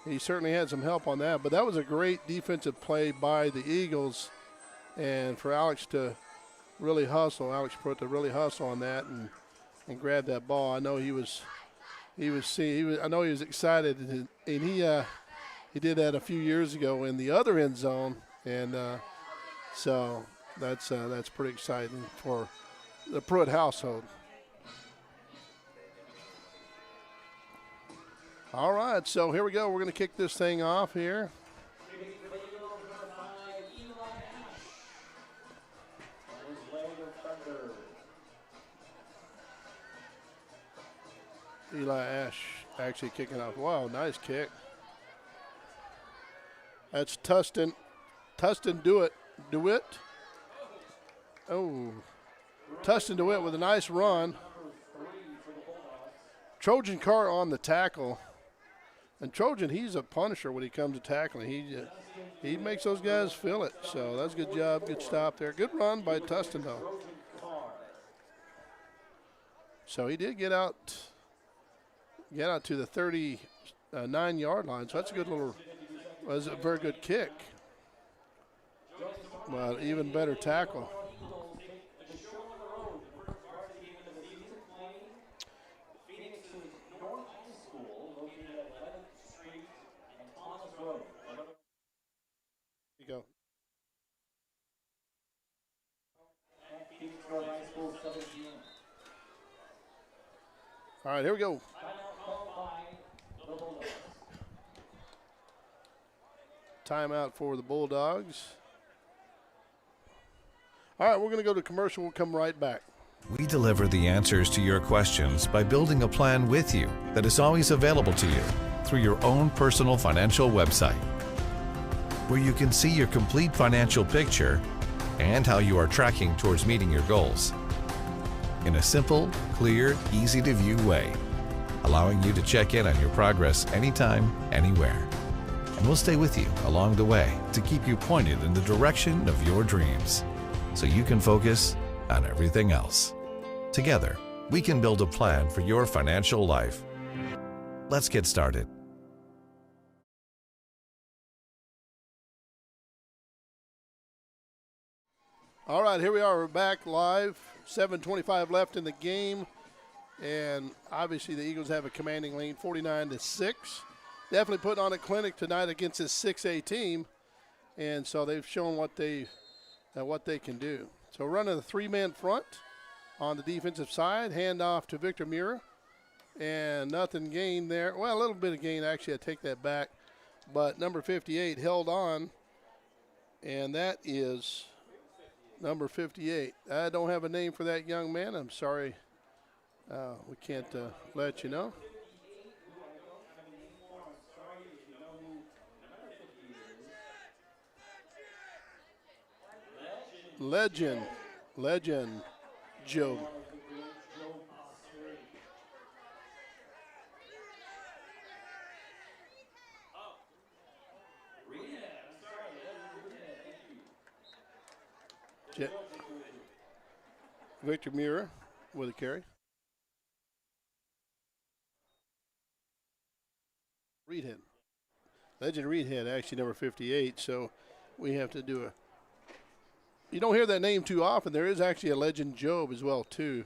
He certainly had some help on that. But that was a great defensive play by the Eagles. And for Alex to really hustle, Alex Pruitt to really hustle on that and grab that ball. I know he was excited, and he did that a few years ago in the other end zone. And so that's pretty exciting for the Pruitt household. All right, so here we go. We're going to kick this thing off here. Eli Ash actually kicking off. Wow, nice kick. That's Tustin Tustin DeWitt. Oh, Tustin DeWitt with a nice run. Trojan Carr on the tackle. And Trojan, he's a punisher when he comes to tackling. He makes those guys feel it. So that's a good job, good stop there. Good run by Tustin, though. So he did get out to the 39-yard line. So that's a good was a very good kick. But even better tackle. You go. All right, here we go. Timeout for the Bulldogs. All right, we're going to go to commercial. We'll come right back. We deliver the answers to your questions by building a plan with you that is always available to you through your own personal financial website, where you can see your complete financial picture and how you are tracking towards meeting your goals in a simple, clear, easy-to-view way, allowing you to check in on your progress anytime, anywhere. And we'll stay with you along the way to keep you pointed in the direction of your dreams so you can focus on everything else. Together, we can build a plan for your financial life. Let's get started. All right, here we are. We're back live. 7:25 left in the game. And obviously the Eagles have a commanding lead, 49-6. Definitely putting on a clinic tonight against this 6A team. And so they've shown what they can do. So running a three-man front on the defensive side. Hand off to Victor Mura. And nothing gained there. Well, a little bit of gain, actually. I take that back. But number 58 held on. And that is number 58. I don't have a name for that young man. I'm sorry. We can't let you know. Legend, Joe. Victor Mura with a carry. Reedhead. Legend Reedhead, actually number 58, so we have to do you don't hear that name too often. There is actually a Legend Job as well, too.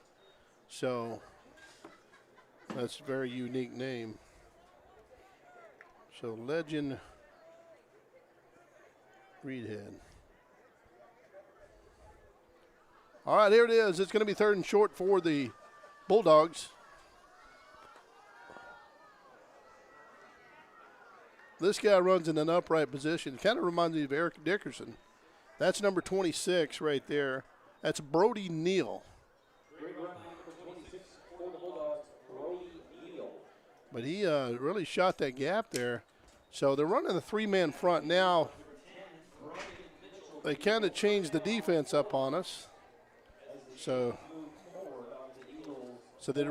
So that's a very unique name. So Legend Reedhead. All right, here it is. It's going to be 3rd and short for the Bulldogs. This guy runs in an upright position. Kind of reminds me of Eric Dickerson. That's number 26 right there. That's Brody Neal. But he really shot that gap there. So they're running the three-man front now. They kind of changed the defense up on us. So they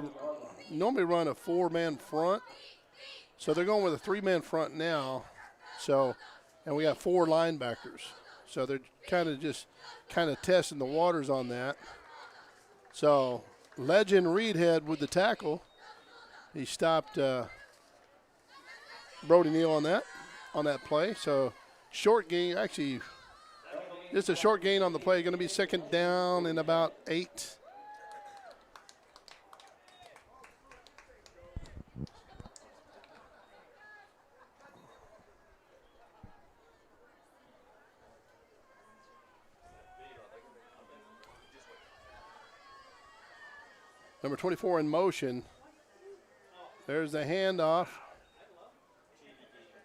normally run a four-man front. So they're going with a three-man front now. And we got 4 linebackers. So they're kind of testing the waters on that. So Legend Reedhead with the tackle. He stopped Brody Neal on that play. So short gain, actually just a short gain on the play. Going to be 2nd down and about 8. Number 24 in motion. There's the handoff.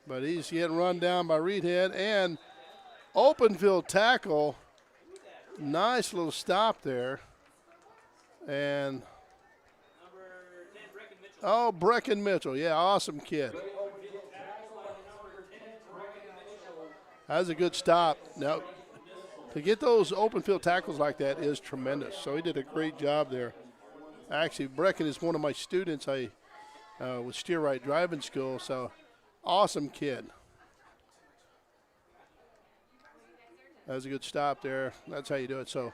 But he's getting run down by Reedhead. And open field tackle. Nice little stop there. And, Brecken Mitchell. Yeah, awesome kid. That's a good stop. Now, to get those open field tackles like that is tremendous. So he did a great job there. Actually, Brecken is one of my students. I with Steer Right Driving School. So awesome kid. That was a good stop there. That's how you do it. So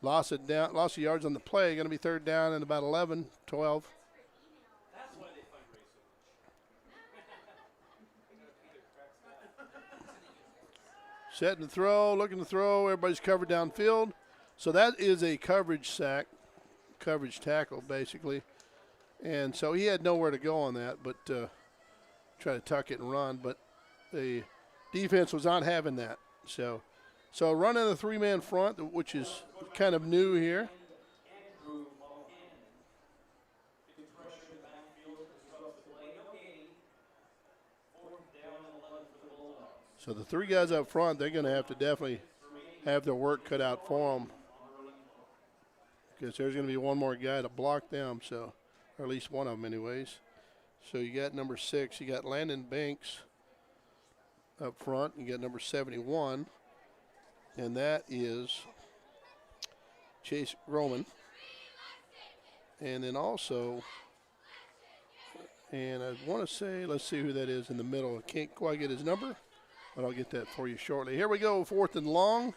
loss of yards on the play. Going to be third down and about 11, 12. Setting the throw, looking to throw. Everybody's covered downfield. So that is a coverage sack, coverage tackle, basically. And so he had nowhere to go on that, but try to tuck it and run. But the defense was not having that. So running a three-man front, which is kind of new here. So the three guys up front, they're going to have to definitely have their work cut out for them, because there's going to be one more guy to block them, so, or at least one of them anyways. So you got number 6, you got Landon Banks up front, you got number 71, and that is Chase Roman. And then also, and I want to say, let's see who that is in the middle. I can't quite get his number, but I'll get that for you shortly. Here we go, 4th and long.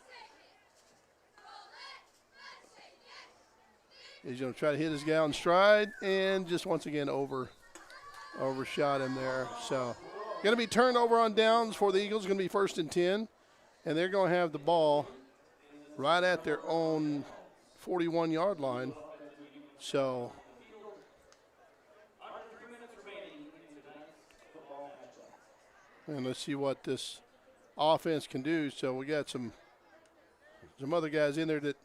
He's going to try to hit his guy on stride, and just once again overshot him there. So going to be turnover on downs for the Eagles. Going to be 1st and 10, and they're going to have the ball right at their own 41-yard line. So and let's see what this offense can do. So we got some other guys in there that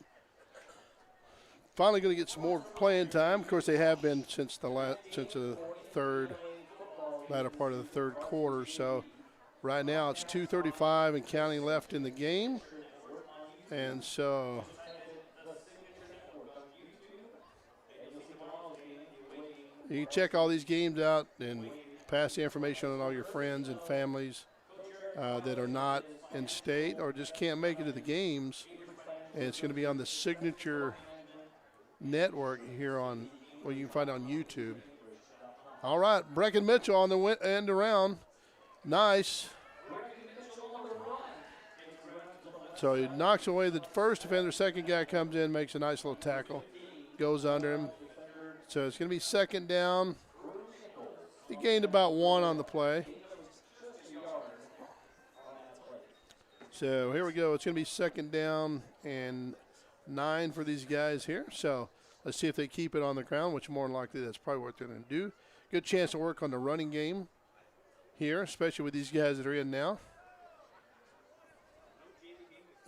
finally going to get some more playing time. Of course, they have been since the latter part of the third quarter. So right now it's 2:35 and counting left in the game. And so you can check all these games out and pass the information on all your friends and families that are not in state or just can't make it to the games. And it's going to be on the Signature Network here on, well, you can find it on YouTube. All right, Brecken Mitchell on the end around. Nice. So he knocks away the first defender. Second guy comes in, makes a nice little tackle, goes under him. So it's going to be 2nd down. He gained about 1 on the play. So here we go. It's going to be 2nd down and 9 for these guys here. So let's see if they keep it on the ground, which more than likely that's probably what they're going to do. Good chance to work on the running game here, especially with these guys that are in now.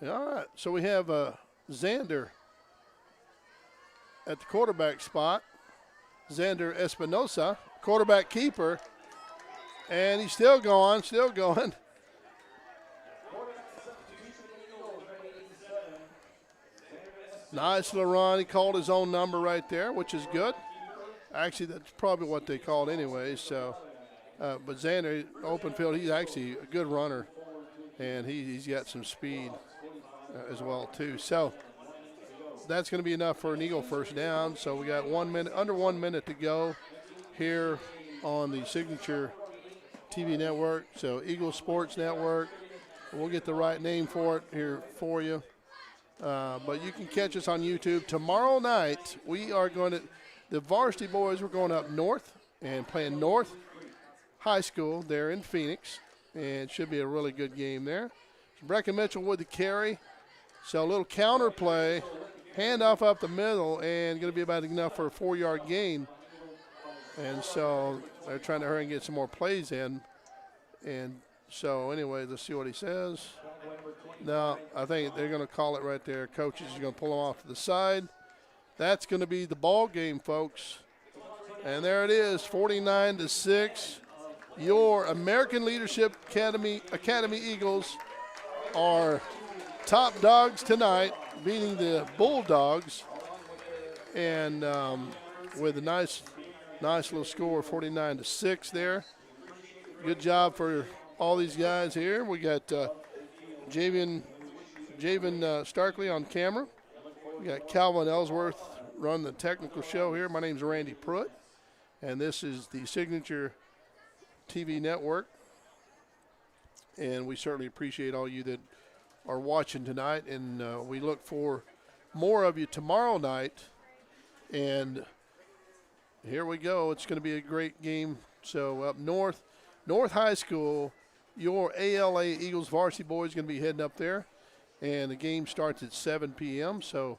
All right, so we have Xander at the quarterback spot. Xander Espinosa, quarterback keeper, and he's still going. Nice little run. He called his own number right there, which is good. Actually, that's probably what they called anyway. So, but Xander, open field, he's actually a good runner, and he's got some speed as well too. So that's going to be enough for an Eagle 1st down. So we got under 1 minute to go here on the Signature TV network. So Eagle Sports Network. We'll get the right name for it here for you. But you can catch us on YouTube. Tomorrow night, we are going to, the varsity boys, we're going up north and playing North High School there in Phoenix. And it should be a really good game there. Brecken Mitchell with the carry. So a little counter play, handoff up the middle, and going to be about enough for a 4-yard gain. And so they're trying to hurry and get some more plays in. And so anyway, let's see what he says. No, I think they're going to call it right there. Coach is going to pull him off to the side. That's going to be the ball game, folks. And there it is, 49-6. Your American Leadership Academy Eagles are top dogs tonight, beating the Bulldogs, and with a nice little score, 49-6 there. Good job for all these guys here. We got Javen Starkley on camera. We got Calvin Ellsworth run the technical show here. My name's Randy Pruitt, and this is the Signature TV network. And we certainly appreciate all you that are watching tonight, and we look for more of you tomorrow night. And here we go. It's going to be a great game. So up north High School, your ALA Eagles varsity boys going to be heading up there, and the game starts at 7 p.m. So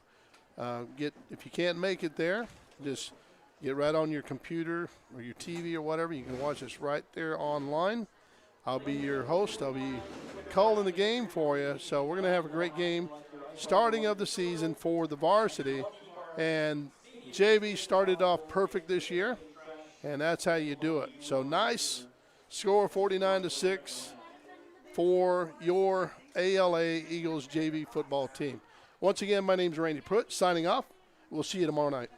if you can't make it there, just get right on your computer or your TV or whatever. You can watch us right there online. I'll be your host. I'll be calling the game for you. So we're going to have a great game starting of the season for the varsity. And JV started off perfect this year, and that's how you do it. So nice score, 49-6 for your ALA Eagles JV football team. Once again, my name's Randy Pruitt, signing off. We'll see you tomorrow night.